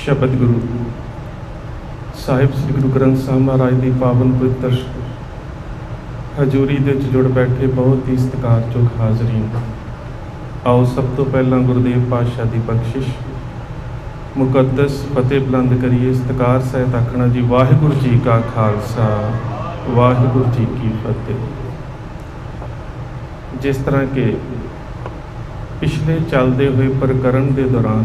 ਸ਼ਬਦ ਗੁਰੂ ਸਾਹਿਬ ਸ੍ਰੀ ਗੁਰੂ ਗ੍ਰੰਥ ਸਾਹਿਬ ਮਹਾਰਾਜ ਦੀ ਪਾਵਨ ਪਵਿੱਤਰ ਹਜ਼ੂਰੀ ਦੇ ਵਿੱਚ ਜੁੜ ਬੈਠੇ ਬਹੁਤ ਹੀ ਸਤਿਕਾਰਯੋਗ ਹਾਜ਼ਰੀਨ, ਆਓ ਸਭ ਤੋਂ ਪਹਿਲਾਂ ਗੁਰਦੇਵ ਪਾਤਸ਼ਾਹ ਦੀ ਬਖਸ਼ਿਸ਼ ਮੁਕੱਦਸ ਫਤਿਹ ਬੁਲੰਦ ਕਰੀਏ। ਸਤਿਕਾਰ ਸਹਿਤ ਆਖਣਾ ਜੀ, ਵਾਹਿਗੁਰੂ ਜੀ ਕਾ ਖਾਲਸਾ, ਵਾਹਿਗੁਰੂ ਜੀ ਕੀ ਫਤਿਹ। ਜਿਸ ਤਰ੍ਹਾਂ ਕਿ ਪਿਛਲੇ ਚੱਲਦੇ ਹੋਏ ਪ੍ਰਕਰਣ ਦੇ ਦੌਰਾਨ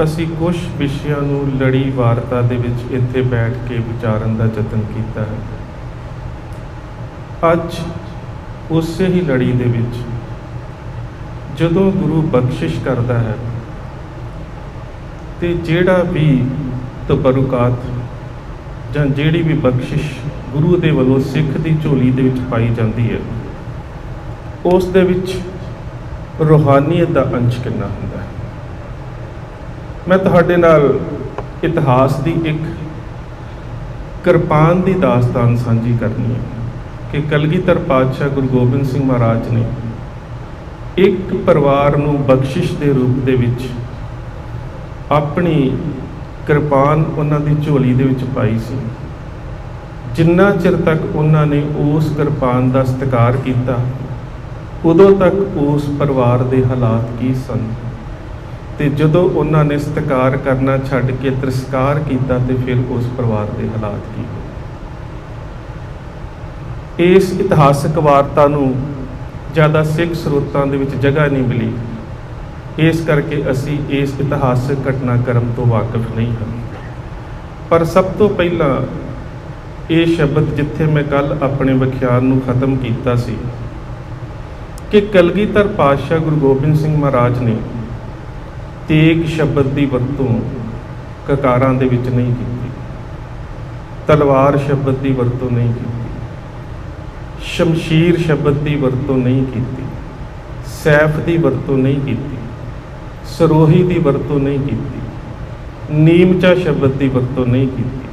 ਅਸੀਂ ਕੁਝ ਵਿਸ਼ਿਆਂ ਨੂੰ ਲੜੀ ਵਾਰਤਾ ਦੇ ਵਿੱਚ ਇੱਥੇ ਬੈਠ ਕੇ ਵਿਚਾਰਨ ਦਾ ਯਤਨ ਕੀਤਾ ਹੈ। ਅੱਜ ਉਸੇ ਹੀ ਲੜੀ ਦੇ ਵਿੱਚ ਜਦੋਂ ਗੁਰੂ ਬਖਸ਼ਿਸ਼ ਕਰਦਾ ਹੈ ਤੇ ਜਿਹੜਾ ਵੀ ਤਬਰੁਕਾਤ ਜਾਂ ਜਿਹੜੀ ਵੀ ਬਖਸ਼ਿਸ਼ ਗੁਰੂ ਦੇ ਵੱਲੋਂ ਸਿੱਖ ਦੀ ਝੋਲੀ ਦੇ ਵਿੱਚ ਪਾਈ ਜਾਂਦੀ ਹੈ, ਉਸ ਦੇ ਵਿੱਚ ਰੂਹਾਨੀਅਤ ਦਾ ਅੰਸ਼ ਕਿੰਨਾ ਹੁੰਦਾ ਹੈ। ਮੈਂ ਤੁਹਾਡੇ ਨਾਲ ਇਤਿਹਾਸ ਦੀ ਇੱਕ ਕਿਰਪਾਨ ਦੀ ਦਾਸਤਾਨ ਸਾਂਝੀ ਕਰਨੀ ਹੈ ਕਿ ਕਲਗੀਧਰ ਪਾਤਸ਼ਾਹ ਗੁਰੂ ਗੋਬਿੰਦ ਸਿੰਘ ਮਹਾਰਾਜ ਨੇ ਇੱਕ ਪਰਿਵਾਰ ਨੂੰ ਬਖਸ਼ਿਸ਼ ਦੇ ਰੂਪ ਦੇ ਵਿੱਚ ਆਪਣੀ ਕਿਰਪਾਨ ਉਹਨਾਂ ਦੀ ਝੋਲੀ ਦੇ ਵਿੱਚ ਪਾਈ ਸੀ। ਜਿੰਨਾ ਚਿਰ ਤੱਕ ਉਹਨਾਂ ਨੇ ਉਸ ਕਿਰਪਾਨ ਦਾ ਸਤਿਕਾਰ ਕੀਤਾ, ਉਦੋਂ ਤੱਕ ਉਸ ਪਰਿਵਾਰ ਦੇ ਹਾਲਾਤ ਕੀ ਸਨ, ਤੇ ਜਦੋਂ ਉਹਨਾਂ ਨੇ ਸਤਿਕਾਰ ਕਰਨਾ ਛੱਡ ਕੇ ਤਿਰਸਕਾਰ ਕੀਤਾ ਤੇ ਫਿਰ ਉਸ ਪਰਿਵਾਰ ਦੇ ਹਾਲਾਤ ਕੀ ਹੋਏ। ਇਸ ਇਤਿਹਾਸਕ ਵਾਰਤਾ ਨੂੰ ਜ਼ਿਆਦਾ ਸਿੱਖ ਸਰੋਤਾਂ ਦੇ ਵਿੱਚ ਜਗ੍ਹਾ ਨਹੀਂ ਮਿਲੀ, ਇਸ ਕਰਕੇ ਅਸੀਂ ਇਸ ਇਤਿਹਾਸਕ ਘਟਨਾਕ੍ਰਮ ਤੋਂ ਵਾਕਿਫ ਨਹੀਂ ਹਾਂ। ਪਰ ਸਭ ਤੋਂ ਪਹਿਲਾਂ ਇਹ ਸ਼ਬਦ ਜਿੱਥੇ ਮੈਂ ਕੱਲ੍ਹ ਆਪਣੇ ਵਿਖਿਆਨ ਨੂੰ ਖਤਮ ਕੀਤਾ ਸੀ ਕਿ ਕਲਗੀਧਰ ਪਾਤਸ਼ਾਹ ਗੁਰੂ ਗੋਬਿੰਦ ਸਿੰਘ ਮਹਾਰਾਜ ਨੇ ਤੇਗ ਸ਼ਬਦ ਦੀ ਵਰਤੋਂ ਕਕਾਰਾਂ ਦੇ ਵਿੱਚ ਨਹੀਂ ਕੀਤੀ, ਤਲਵਾਰ ਸ਼ਬਦ ਦੀ ਵਰਤੋਂ ਨਹੀਂ ਕੀਤੀ, ਸ਼ਮਸ਼ੀਰ ਸ਼ਬਦ ਦੀ ਵਰਤੋਂ ਨਹੀਂ ਕੀਤੀ, ਸੈਫ ਦੀ ਵਰਤੋਂ ਨਹੀਂ ਕੀਤੀ, ਸਰੋਹੀ ਦੀ ਵਰਤੋਂ ਨਹੀਂ ਕੀਤੀ, ਨੀਮਚਾ ਸ਼ਬਦ ਦੀ ਵਰਤੋਂ ਨਹੀਂ ਕੀਤੀ।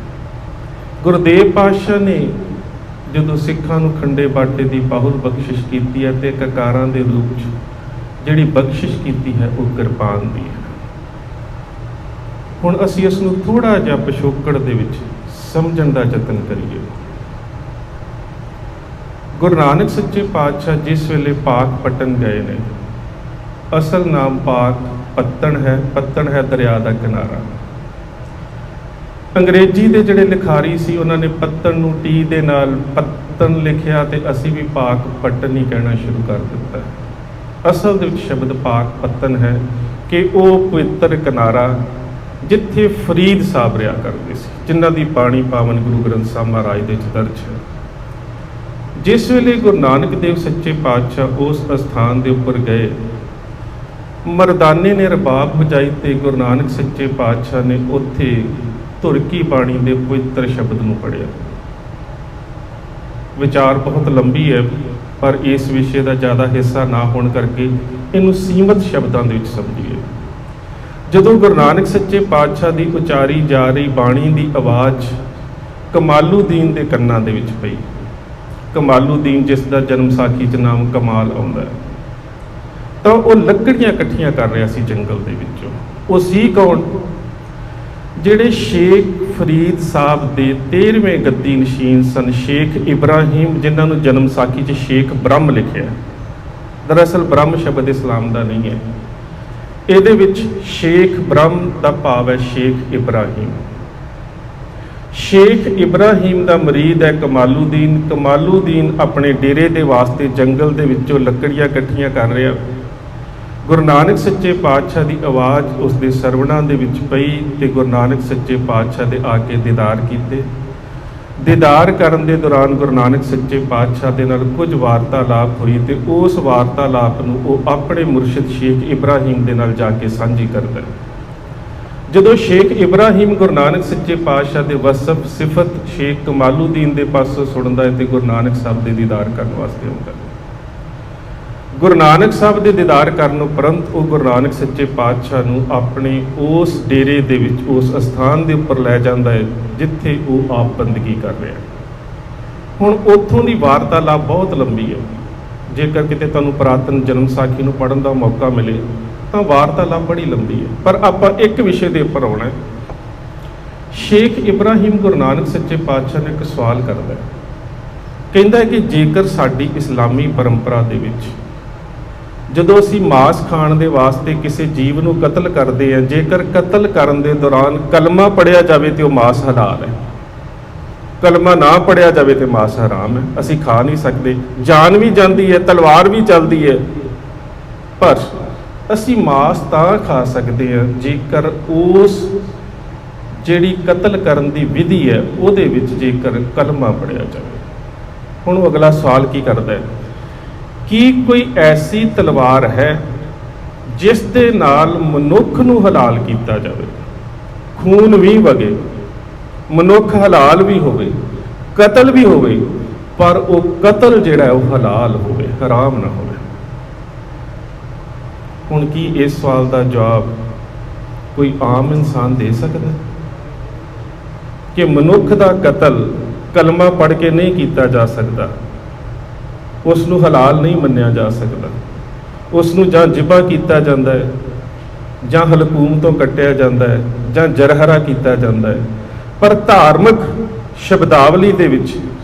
ਗੁਰਦੇਵ ਪਾਤਸ਼ਾਹ ਨੇ ਜਦੋਂ ਸਿੱਖਾਂ ਨੂੰ ਖੰਡੇ ਬਾਟੇ ਦੀ ਬਹੁਲ ਬਖਸ਼ਿਸ਼ ਕੀਤੀ ਹੈ ਤੇ ਕਕਾਰਾਂ ਦੇ ਰੂਪ 'ਚ ਜਿਹੜੀ ਬਖਸ਼ਿਸ਼ ਕੀਤੀ ਹੈ ਉਹ ਕਿਰਪਾਨ ਦੀ ਹੈ। ਹੁਣ ਅਸੀਂ ਇਸ ਨੂੰ ਥੋੜ੍ਹਾ ਜਿਹਾ ਪਿਛੋਕੜ ਦੇ ਵਿੱਚ ਸਮਝਣ ਦਾ ਯਤਨ ਕਰੀਏ। ਗੁਰੂ ਨਾਨਕ ਸੱਚੇ ਪਾਤਸ਼ਾਹ ਜਿਸ ਵੇਲੇ ਪਾਕ ਪਟਨ ਗਏ ਨੇ, ਅਸਲ ਨਾਮ ਪਾਕ ਪੱਤਣ ਹੈ, ਪੱਤਣ ਹੈ ਦਰਿਆ ਦਾ ਕਿਨਾਰਾ। ਅੰਗਰੇਜ਼ੀ ਦੇ ਜਿਹੜੇ ਲਿਖਾਰੀ ਸੀ ਉਹਨਾਂ ਨੇ ਪੱਤਣ ਨੂੰ ਟੀ ਦੇ ਨਾਲ ਪੱਤਣ ਲਿਖਿਆ ਤੇ ਅਸੀਂ ਵੀ ਪਾਕ ਪੱਤਣ ਹੀ ਕਹਿਣਾ ਸ਼ੁਰੂ ਕਰ ਦਿੱਤਾ। ਅਸਲ ਦੇ ਵਿੱਚ ਸ਼ਬਦ ਪਾਕ ਪੱਤਣ ਹੈ ਕਿ ਉਹ ਪਵਿੱਤਰ ਕਿਨਾਰਾ ਜਿੱਥੇ ਫਰੀਦ ਸਾਹਿਬ ਰਿਹਾ ਕਰਦੇ ਸੀ, ਜਿਨ੍ਹਾਂ ਦੀ ਬਾਣੀ ਪਾਵਨ ਗੁਰੂ ਗ੍ਰੰਥ ਸਾਹਿਬ ਮਹਾਰਾਜ ਦੇ ਵਿੱਚ ਦਰਜ ਹੈ। ਜਿਸ ਵੇਲੇ ਗੁਰੂ ਨਾਨਕ ਦੇਵ ਸੱਚੇ ਪਾਤਸ਼ਾਹ ਉਸ ਅਸਥਾਨ ਦੇ ਉੱਪਰ ਗਏ, ਮਰਦਾਨੇ ਨੇ ਰਬਾਬ ਵਜਾਈ ਤੇ ਗੁਰੂ ਨਾਨਕ ਸੱਚੇ ਪਾਤਸ਼ਾਹ ਨੇ ਉੱਥੇ ਧੁਰਕੀ ਬਾਣੀ ਦੇ ਪਵਿੱਤਰ ਸ਼ਬਦ ਨੂੰ ਪੜ੍ਹਿਆ। ਵਿਚਾਰ ਬਹੁਤ ਲੰਬੀ ਹੈ, ਪਰ ਇਸ ਵਿਸ਼ੇ ਦਾ ਜ਼ਿਆਦਾ ਹਿੱਸਾ ਨਾ ਹੋਣ ਕਰਕੇ ਇਹਨੂੰ ਸੀਮਤ ਸ਼ਬਦਾਂ ਦੇ ਵਿੱਚ ਸਮਝੀਏ। ਜਦੋਂ ਗੁਰੂ ਨਾਨਕ ਸੱਚੇ ਪਾਤਸ਼ਾਹ ਦੀ ਉਚਾਰੀ ਜਾ ਰਹੀ ਬਾਣੀ ਦੀ ਆਵਾਜ਼ ਕਮਾਲੂਦੀਨ ਦੇ ਕੰਨਾਂ ਦੇ ਵਿੱਚ ਪਈ, ਕਮਾਲੂਦੀਨ ਜਿਸ ਦਾ ਜਨਮ ਸਾਖੀ 'ਚ ਨਾਮ ਕਮਾਲ ਆਉਂਦਾ ਹੈ, ਤਾਂ ਉਹ ਲੱਕੜੀਆਂ ਇਕੱਠੀਆਂ ਕਰ ਰਿਹਾ ਸੀ ਜੰਗਲ ਦੇ ਵਿੱਚੋਂ। ਉਹ ਸੀ ਕੌਣ? ਜਿਹੜੇ ਸ਼ੇਖ ਫਰੀਦ ਸਾਹਿਬ ਦੇ 13ਵੇਂ ਗੱਦੀ ਨਸ਼ੀਨ ਸਨ, ਸ਼ੇਖ ਇਬਰਾਹੀਮ, ਜਿਨ੍ਹਾਂ ਨੂੰ ਜਨਮ ਸਾਖੀ 'ਚ ਸ਼ੇਖ ਬ੍ਰਹਮ ਲਿਖਿਆ। ਦਰਅਸਲ ਬ੍ਰਹਮ ਸ਼ਬਦ ਇਸਲਾਮ ਦਾ ਨਹੀਂ ਹੈ, ਇਹਦੇ ਵਿੱਚ ਸ਼ੇਖ ਬ੍ਰਹਮ ਦਾ ਭਾਵ ਹੈ ਸ਼ੇਖ ਇਬਰਾਹੀਮ। ਸ਼ੇਖ ਇਬਰਾਹੀਮ ਦਾ ਮੁਰੀਦ ਹੈ ਕਮਾਲੂਦੀਨ। ਕਮਾਲੂਦੀਨ ਆਪਣੇ ਡੇਰੇ ਦੇ ਵਾਸਤੇ ਜੰਗਲ ਦੇ ਵਿੱਚੋਂ ਲੱਕੜੀਆਂ ਇਕੱਠੀਆਂ ਕਰ ਰਿਹਾ। ਗੁਰੂ ਨਾਨਕ ਸੱਚੇ ਪਾਤਸ਼ਾਹ ਦੀ ਆਵਾਜ਼ ਉਸ ਦੇ ਸਰਵਣਾਂ ਦੇ ਵਿੱਚ ਪਈ ਤੇ ਗੁਰੂ ਨਾਨਕ ਸੱਚੇ ਪਾਤਸ਼ਾਹ ਦੇ ਆ ਕੇ ਦੀਦਾਰ ਕੀਤੇ। ਦੀਦਾਰ ਕਰਨ ਦੇ ਦੌਰਾਨ ਗੁਰੂ ਨਾਨਕ ਸੱਚੇ ਪਾਤਸ਼ਾਹ ਦੇ ਨਾਲ ਕੁਝ ਵਾਰਤਾਲਾਪ ਹੋਈ ਤੇ ਉਸ ਵਾਰਤਾਲਾਪ ਨੂੰ ਉਹ ਆਪਣੇ ਮੁਰਸ਼ਿਦ ਸ਼ੇਖ ਇਬਰਾਹੀਮ ਦੇ ਨਾਲ ਜਾ ਕੇ ਸਾਂਝੀ ਕਰਦਾ। ਜਦੋਂ ਸ਼ੇਖ ਇਬਰਾਹੀਮ ਗੁਰੂ ਨਾਨਕ ਸੱਚੇ ਪਾਤਸ਼ਾਹ ਦੇ ਵਸਫ ਸਿਫਤ ਸ਼ੇਖ ਕਮਾਲੂਦੀਨ ਦੇ ਪਾਸੋਂ ਸੁਣਦਾ ਹੈ ਤੇ ਗੁਰੂ ਨਾਨਕ ਸਾਹਿਬ ਦੇ ਦੀਦਾਰ ਕਰਨ ਵਾਸਤੇ ਆਉਂਦਾ। ਗੁਰੂ ਨਾਨਕ ਸਾਹਿਬ ਦੇ ਦੀਦਾਰ ਕਰਨ ਉਪਰੰਤ ਉਹ ਗੁਰੂ ਨਾਨਕ ਸੱਚੇ ਪਾਤਸ਼ਾਹ ਨੂੰ ਆਪਣੇ ਉਸ ਡੇਰੇ ਦੇ ਵਿੱਚ, ਉਸ ਅਸਥਾਨ ਦੇ ਉੱਪਰ ਲੈ ਜਾਂਦਾ ਹੈ ਜਿੱਥੇ ਉਹ ਆਪ ਬੰਦਗੀ ਕਰ ਰਿਹਾ। ਹੁਣ ਉੱਥੋਂ ਦੀ ਵਾਰਤਾਲਾਪ ਬਹੁਤ ਲੰਬੀ ਹੈ। ਜੇਕਰ ਕਿਤੇ ਤੁਹਾਨੂੰ ਪੁਰਾਤਨ ਜਨਮ ਸਾਖੀ ਨੂੰ ਪੜ੍ਹਨ ਦਾ ਮੌਕਾ ਮਿਲੇ ਤਾਂ ਵਾਰਤਾਲਾਪ ਬੜੀ ਲੰਬੀ ਹੈ, ਪਰ ਆਪਾਂ ਇੱਕ ਵਿਸ਼ੇ ਦੇ ਉੱਪਰ ਆਉਣਾ ਹੈ। ਸ਼ੇਖ ਇਬਰਾਹਿਮ ਗੁਰੂ ਨਾਨਕ ਸੱਚੇ ਪਾਤਸ਼ਾਹ ਨੇ ਇੱਕ ਸਵਾਲ ਕਰਦਾ ਹੈ, ਕਹਿੰਦਾ ਹੈ ਕਿ ਜੇਕਰ ਸਾਡੀ ਇਸਲਾਮੀ ਪਰੰਪਰਾ ਦੇ ਵਿੱਚ ਜਦੋਂ ਅਸੀਂ ਮਾਸ ਖਾਣ ਦੇ ਵਾਸਤੇ ਕਿਸੇ ਜੀਵ ਨੂੰ ਕਤਲ ਕਰਦੇ ਹਾਂ, ਜੇਕਰ ਕਤਲ ਕਰਨ ਦੇ ਦੌਰਾਨ ਕਲਮਾ ਪੜਿਆ ਜਾਵੇ ਤੇ ਉਹ ਮਾਸ ਹਲਾਲ ਹੈ, ਕਲਮਾ ਨਾ ਪੜਿਆ ਜਾਵੇ ਤੇ ਮਾਸ ਹਰਾਮ ਹੈ, ਅਸੀਂ ਖਾ ਨਹੀਂ ਸਕਦੇ। ਜਾਨ ਵੀ ਜਾਂਦੀ ਹੈ, ਤਲਵਾਰ ਵੀ ਚੱਲਦੀ ਹੈ, ਪਰ ਅਸੀਂ ਮਾਸ ਤਾਂ ਖਾ ਸਕਦੇ ਹਾਂ ਜੇਕਰ ਉਸ ਜਿਹੜੀ ਕਤਲ ਕਰਨ ਦੀ ਵਿਧੀ ਹੈ ਉਹਦੇ ਵਿੱਚ ਜੇਕਰ ਕਲਮਾ ਪੜਿਆ ਜਾਵੇ। ਹੁਣ ਉਹ ਅਗਲਾ ਸਵਾਲ ਕੀ ਕਰਦਾ ਹੈ, ਕੀ ਕੋਈ ਐਸੀ ਤਲਵਾਰ ਹੈ ਜਿਸ ਦੇ ਨਾਲ ਮਨੁੱਖ ਨੂੰ ਹਲਾਲ ਕੀਤਾ ਜਾਵੇ, ਖੂਨ ਵੀ ਵਗੇ, ਮਨੁੱਖ ਹਲਾਲ ਵੀ ਹੋਵੇ, ਕਤਲ ਵੀ ਹੋਵੇ, ਪਰ ਉਹ ਕਤਲ ਜਿਹੜਾ ਉਹ ਹਲਾਲ ਹੋਵੇ, ਹਰਾਮ ਨਾ ਹੋਵੇ। ਹੁਣ ਕੀ ਇਸ ਸਵਾਲ ਦਾ ਜਵਾਬ ਕੋਈ ਆਮ ਇਨਸਾਨ ਦੇ ਸਕਦਾ ਕਿ ਮਨੁੱਖ ਦਾ ਕਤਲ ਕਲਮਾ ਪੜ੍ਹ ਕੇ ਨਹੀਂ ਕੀਤਾ ਜਾ ਸਕਦਾ, ਉਸ ਨੂੰ ਹਲਾਲ ਨਹੀਂ ਮੰਨਿਆ ਜਾ ਸਕਦਾ, ਉਸ ਨੂੰ ਜਾਂ ਜ਼ਿਬਾ ਕੀਤਾ ਜਾਂਦਾ ਹੈ, ਜਾਂ ਹਲਕੂਮ ਤੋਂ ਕੱਟਿਆ ਜਾਂਦਾ ਹੈ, ਜਾਂ ਜਰਹਰਾ ਕੀਤਾ ਜਾਂਦਾ ਹੈ, ਪਰ ਧਾਰਮਿਕ ਸ਼ਬਦਾਵਲੀ ਦੇ ਵਿੱਚ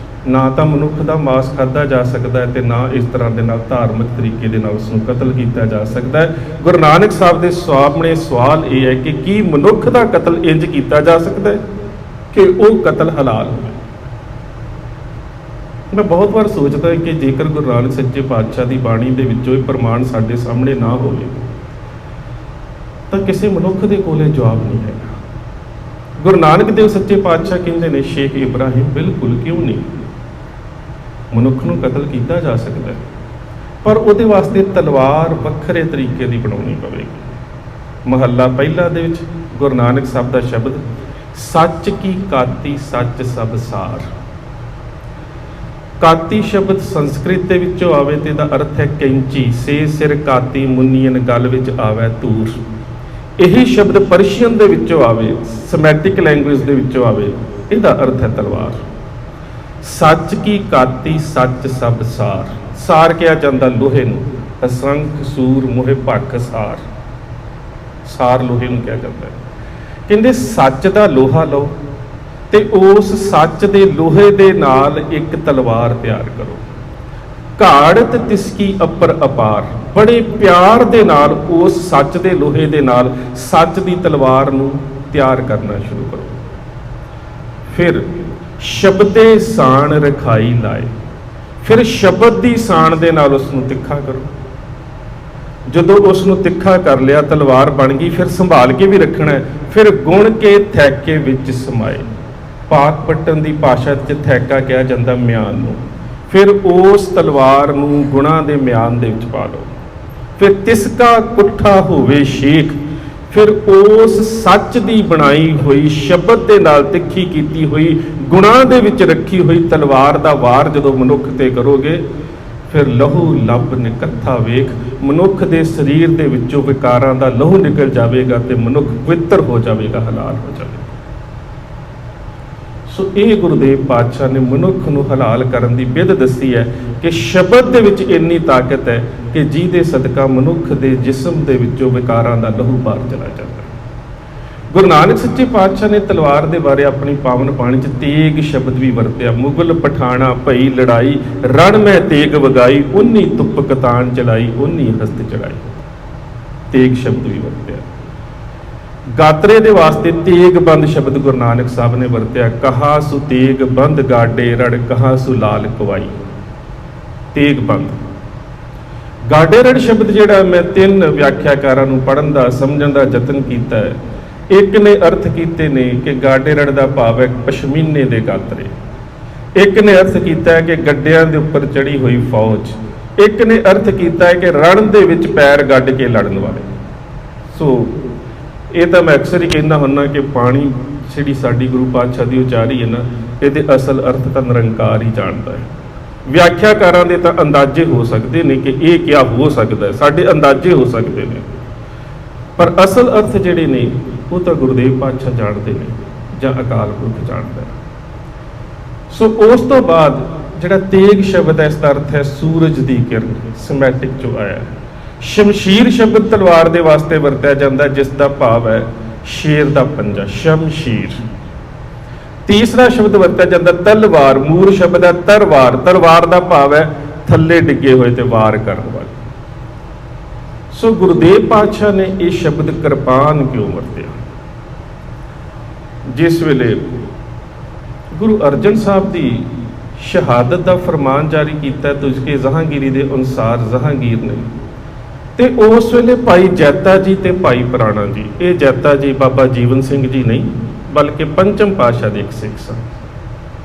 ਨਾ ਤਾਂ ਮਨੁੱਖ ਦਾ ਮਾਸ ਖਾਧਾ ਜਾ ਸਕਦਾ ਹੈ ਤੇ ਨਾ ਇਸ ਤਰ੍ਹਾਂ ਦੇ ਨਾਲ ਧਾਰਮਿਕ ਤਰੀਕੇ ਦੇ ਨਾਲ ਉਸ ਨੂੰ ਕਤਲ ਕੀਤਾ ਜਾ ਸਕਦਾ ਹੈ। ਗੁਰੂ ਨਾਨਕ ਸਾਹਿਬ ਦੇ ਸਾਹਮਣੇ ਸਵਾਲ ਇਹ ਹੈ ਕਿ ਕੀ ਮਨੁੱਖ ਦਾ ਕਤਲ ਇੰਜ ਕੀਤਾ ਜਾ ਸਕਦਾ ਹੈ ਕਿ ਉਹ ਕਤਲ ਹਲਾਲ ਹੋਵੇ। ਮੈਂ ਬਹੁਤ ਵਾਰ ਸੋਚਦਾ ਕਿ ਜੇਕਰ ਗੁਰੂ ਨਾਨਕ ਸੱਚੇ ਪਾਤਸ਼ਾਹ ਦੀ ਬਾਣੀ ਦੇ ਵਿੱਚੋਂ ਇਹ ਪ੍ਰਮਾਣ ਸਾਡੇ ਸਾਹਮਣੇ ਨਾ ਹੋਵੇ ਤਾਂ ਕਿਸੇ ਮਨੁੱਖ ਦੇ ਕੋਲੇ ਜਵਾਬ ਨਹੀਂ ਹੈਗਾ। ਗੁਰੂ ਨਾਨਕ ਦੇਵ ਸੱਚੇ ਪਾਤਸ਼ਾਹ ਕਹਿੰਦੇ ਨੇ ਸ਼ੇਖ ਇਬਰਾਹਿਮ ਬਿਲਕੁਲ ਕਿਉਂ ਨਹੀਂ, ਮਨੁੱਖ ਨੂੰ ਕਤਲ ਕੀਤਾ ਜਾ ਸਕਦਾ ਹੈ, ਪਰ ਉਹਦੇ ਵਾਸਤੇ ਤਲਵਾਰ ਵੱਖਰੇ ਤਰੀਕੇ ਦੀ ਬਣਾਉਣੀ ਪਵੇਗੀ। ਮਹੱਲਾ ਪਹਿਲਾ ਦੇ ਵਿੱਚ ਗੁਰੂ ਨਾਨਕ ਸਾਹਿਬ ਦਾ ਸ਼ਬਦ, ਸੱਚ ਕੀ ਕਾਤੀ ਸੱਚ ਸਭ ਸਾਰ। ਕਾਤੀ ਸ਼ਬਦ ਸੰਸਕ੍ਰਿਤ ਦੇ ਵਿੱਚੋਂ ਆਵੇ ਤੇ ਇਹਦਾ ਅਰਥ ਹੈ ਕੈਂਚੀ, ਸੇ ਸਿਰ ਕਾਤੀ ਮੁਨੀਅਨ ਗਲ ਵਿੱਚ ਆਵੇ ਧੂਰ। ਇਹੀ ਸ਼ਬਦ ਪਰਸ਼ੀਅਨ ਦੇ ਵਿੱਚੋਂ ਆਵੇ, ਸਮੈਟਿਕ ਲੈਂਗੁਏਜ ਦੇ ਵਿੱਚੋਂ ਆਵੇ, ਇਹਦਾ ਅਰਥ ਹੈ ਤਲਵਾਰ। ਸੱਚ ਕੀ ਕਾਤੀ ਸੱਚ ਸਭ ਸਾਰ। ਸਾਰ ਕਿਹਾ ਜਾਂਦਾ ਲੋਹੇ ਨੂੰ, ਅਸੰਖ ਸੂਰ ਮੋਹਿ ਭਖ ਸਾਰ, ਸਾਰ ਲੋਹੇ ਨੂੰ ਕਿਹਾ ਜਾਂਦਾ ਹੈ। ਕਹਿੰਦੇ ਸੱਚ ਦਾ ਲੋਹਾ ਲਓ ਤੇ ਉਸ ਸੱਚ ਦੇ ਲੋਹੇ ਦੇ ਨਾਲ ਇੱਕ ਤਲਵਾਰ ਤਿਆਰ ਕਰੋ। ਘਾੜਤ ਤਿਸਕੀ ਅਪਰ ਅਪਾਰ, ਬੜੇ ਪਿਆਰ ਦੇ ਨਾਲ ਉਸ ਸੱਚ ਦੇ ਲੋਹੇ ਦੇ ਨਾਲ ਸੱਚ ਦੀ ਤਲਵਾਰ ਨੂੰ ਤਿਆਰ ਕਰਨਾ ਸ਼ੁਰੂ ਕਰੋ। ਫਿਰ ਸ਼ਬਦੇ ਸਾਣ ਰਖਾਈ ਲਾਏ, ਫਿਰ ਸ਼ਬਦ ਦੀ ਸਾਣ ਦੇ ਨਾਲ ਉਸ ਨੂੰ ਤਿੱਖਾ ਕਰੋ। ਜਦੋਂ ਉਸ ਨੂੰ ਤਿੱਖਾ ਕਰ ਲਿਆ, ਤਲਵਾਰ ਬਣ ਗਈ, ਫਿਰ ਸੰਭਾਲ ਕੇ ਵੀ ਰੱਖਣਾ ਹੈ। ਫਿਰ ਗੁਣ ਕੇ ਥੈਕੇ ਵਿੱਚ ਸਮਾਏ, ਪਾਕ ਪੱਟਣ ਦੀ ਭਾਸ਼ਾ 'ਚ ਥੈਕਾ ਕਿਹਾ ਜਾਂਦਾ ਮਿਆਨ ਨੂੰ। ਫਿਰ ਉਸ ਤਲਵਾਰ ਨੂੰ ਗੁਣਾਂ ਦੇ ਮਿਆਨ ਦੇ ਵਿੱਚ ਪਾ ਲਓ। ਫਿਰ ਤਿਸਕਾ ਕੁੱਠਾ ਹੋਵੇ ਸ਼ੇਖ, ਫਿਰ ਉਸ ਸੱਚ ਦੀ ਬਣਾਈ ਹੋਈ ਸ਼ਬਦ ਦੇ ਨਾਲ ਤਿੱਖੀ ਕੀਤੀ ਹੋਈ ਗੁਣਾਂ ਦੇ ਵਿੱਚ ਰੱਖੀ ਹੋਈ ਤਲਵਾਰ ਦਾ ਵਾਰ ਜਦੋਂ ਮਨੁੱਖ ਤੇ ਕਰੋਗੇ, ਫਿਰ ਲਹੂ ਲੱਭ ਨਿਕੱਥਾ ਵੇਖ, ਮਨੁੱਖ ਦੇ ਸਰੀਰ ਦੇ ਵਿੱਚੋਂ ਵਿਕਾਰਾਂ ਦਾ ਲਹੂ ਨਿਕਲ ਜਾਵੇਗਾ ਤੇ ਮਨੁੱਖ ਪਵਿੱਤਰ ਹੋ ਜਾਵੇਗਾ, ਹਲਾਲ ਹੋ ਜਾਵੇਗਾ। ਸੋ ਇਹ ਗੁਰਦੇਵ ਪਾਤਸ਼ਾਹ ਨੇ ਮਨੁੱਖ ਨੂੰ ਹਲਾਲ ਕਰਨ ਦੀ ਵਿਧ ਦੱਸੀ ਹੈ ਕਿ ਸ਼ਬਦ ਦੇ ਵਿੱਚ ਇੰਨੀ ਤਾਕਤ ਹੈ ਕਿ ਜਿਹਦੇ ਸਦਕਾ ਮਨੁੱਖ ਦੇ ਜਿਸਮ ਦੇ ਵਿੱਚੋਂ ਵਿਕਾਰਾਂ ਦਾ ਲਹੂ ਬਾਹਰ ਚਲਾ ਜਾਂਦਾ ਹੈ। ਗੁਰੂ ਨਾਨਕ ਸੱਚੇ ਪਾਤਸ਼ਾਹ ਨੇ ਤਲਵਾਰ ਦੇ ਬਾਰੇ ਆਪਣੀ ਪਾਵਨ ਬਾਣੀ 'ਚ ਤੇਗ ਸ਼ਬਦ ਵੀ ਵਰਤਿਆ। ਮੁਗਲ ਪਠਾਣਾ ਭਈ ਲੜਾਈ, ਰਣ ਮੈਂ ਤੇਗ ਵਗਾਈ, ਉਨੀ ਤੁਪ ਕਤਾਨ ਚਲਾਈ, ਉਨੀ ਹਸਤ ਚੜਾਈ। ਤੇਗ ਸ਼ਬਦ ਵੀ ਵਰਤਿਆ। ਗਾਤਰੇ ਦੇ ਵਾਸਤੇ ਤੇਗ ਬੰਦ ਸ਼ਬਦ ਗੁਰੂ ਨਾਨਕ ਸਾਹਿਬ ਨੇ ਵਰਤਿਆ। ਕਹਾ ਸੁ ਤੇਗ ਬੰਦ ਗਾਡੇ ਰੜ, ਕਹਾ ਸੁ ਲਾਲ ਕਵਾਈ। ਤੇਗ ਬੰਦ ਗਾਡੇ ਰੜ ਸ਼ਬਦ ਜਿਹੜਾ ਮੈਂ ਤਿੰਨ ਵਿਆਖਿਆਕਾਰਾਂ ਨੂੰ ਪੜ੍ਹਨ ਦਾ ਸਮਝਣ ਦਾ ਯਤਨ ਕੀਤਾ ਹੈ। ਇੱਕ ਨੇ ਅਰਥ ਕੀਤੇ ਨੇ ਕਿ ਗਾਡੇ ਰੜ ਦਾ ਭਾਵ ਹੈ ਪਸ਼ਮੀਨੇ ਦੇ ਗਾਤਰੇ। ਇੱਕ ਨੇ ਅਰਥ ਕੀਤਾ ਹੈ ਕਿ ਗੱਡਿਆਂ ਦੇ ਉੱਪਰ ਚੜੀ ਹੋਈ ਫੌਜ। ਇੱਕ ਨੇ ਅਰਥ ਕੀਤਾ ਹੈ ਕਿ ਰਣ ਦੇ ਵਿੱਚ ਪੈਰ ਗੱਡ ਕੇ ਲੜਨ ਵਾਲੇ। ਸੋ ਇਹ ਤਾਂ ਮੈਂ ਅਕਸਰ ਹੀ ਕਹਿੰਦਾ ਹੁੰਦਾ ਕਿ ਪਾਣੀ ਜਿਹੜੀ ਸਾਡੀ ਗੁਰੂ ਪਾਤਸ਼ਾਹ ਦੀ ਉਚਾਰੀ ਹੈ ਨਾ, ਇਹਦੇ ਅਸਲ ਅਰਥ ਤਾਂ ਨਿਰੰਕਾਰ ਹੀ ਜਾਣਦਾ ਹੈ। ਵਿਆਖਿਆਕਾਰਾਂ ਦੇ ਤਾਂ ਅੰਦਾਜ਼ੇ ਹੋ ਸਕਦੇ ਨੇ ਕਿ ਇਹ ਕਿਆ ਹੋ ਸਕਦਾ ਹੈ, ਸਾਡੇ ਅੰਦਾਜ਼ੇ ਹੋ ਸਕਦੇ ਨੇ, ਪਰ ਅਸਲ ਅਰਥ ਜਿਹੜੇ ਨੇ ਉਹ ਤਾਂ ਗੁਰਦੇਵ ਪਾਤਸ਼ਾਹ ਜਾਣਦੇ ਨੇ ਜਾਂ ਅਕਾਲ ਪੁਰਖ ਜਾਣਦਾ ਹੈ। ਸੋ ਉਸ ਤੋਂ ਬਾਅਦ ਜਿਹੜਾ ਤੇਗ ਸ਼ਬਦ ਹੈ, ਇਸ ਦਾ ਅਰਥ ਹੈ ਸੂਰਜ ਦੀ ਕਿਰਨ, ਸਮੈਟਿਕ ਚੋਂ ਆਇਆ। ਸ਼ਮਸ਼ੀਰ ਸ਼ਬਦ ਤਲਵਾਰ ਦੇ ਵਾਸਤੇ ਵਰਤਿਆ ਜਾਂਦਾ, ਜਿਸ ਦਾ ਭਾਵ ਹੈ ਸ਼ੇਰ ਦਾ ਪੰਜਾ, ਸ਼ਮਸ਼ੀਰ। ਤੀਸਰਾ ਸ਼ਬਦ ਵਰਤਿਆ ਜਾਂਦਾ ਤਲਵਾਰ, ਮੂਲ ਸ਼ਬਦ ਹੈ ਤਰਵਾਰ, ਤਲਵਾਰ ਦਾ ਭਾਵ ਹੈ ਥੱਲੇ ਡਿੱਗੇ ਹੋਏ ਤੇ ਵਾਰ ਕਰਨ ਵਾਲੇ। ਸੋ ਗੁਰਦੇਵ ਪਾਤਸ਼ਾਹ ਨੇ ਇਹ ਸ਼ਬਦ ਕਿਰਪਾਨ ਕਿਉਂ ਵਰਤਿਆ? ਜਿਸ ਵੇਲੇ ਗੁਰੂ ਅਰਜਨ ਸਾਹਿਬ ਦੀ ਸ਼ਹਾਦਤ ਦਾ ਫਰਮਾਨ ਜਾਰੀ ਕੀਤਾ ਤੁਝਕੇ ਜਹਾਂਗੀਰੀ ਦੇ ਅਨੁਸਾਰ ਜਹਾਂਗੀਰ ਨੇ, ਤੇ ਉਸ ਵੇਲੇ ਭਾਈ ਜੈਤਾ ਜੀ ਤੇ ਭਾਈ ਪ੍ਰਾਣਾ ਜੀ, ਇਹ ਜੈਤਾ ਜੀ ਬਾਬਾ ਜੀਵਨ ਸਿੰਘ ਜੀ ਨਹੀਂ ਬਲਕਿ ਪੰਚਮ ਪਾਤਸ਼ਾਹ ਦੇ ਇੱਕ ਸਿੱਖ ਸਨ,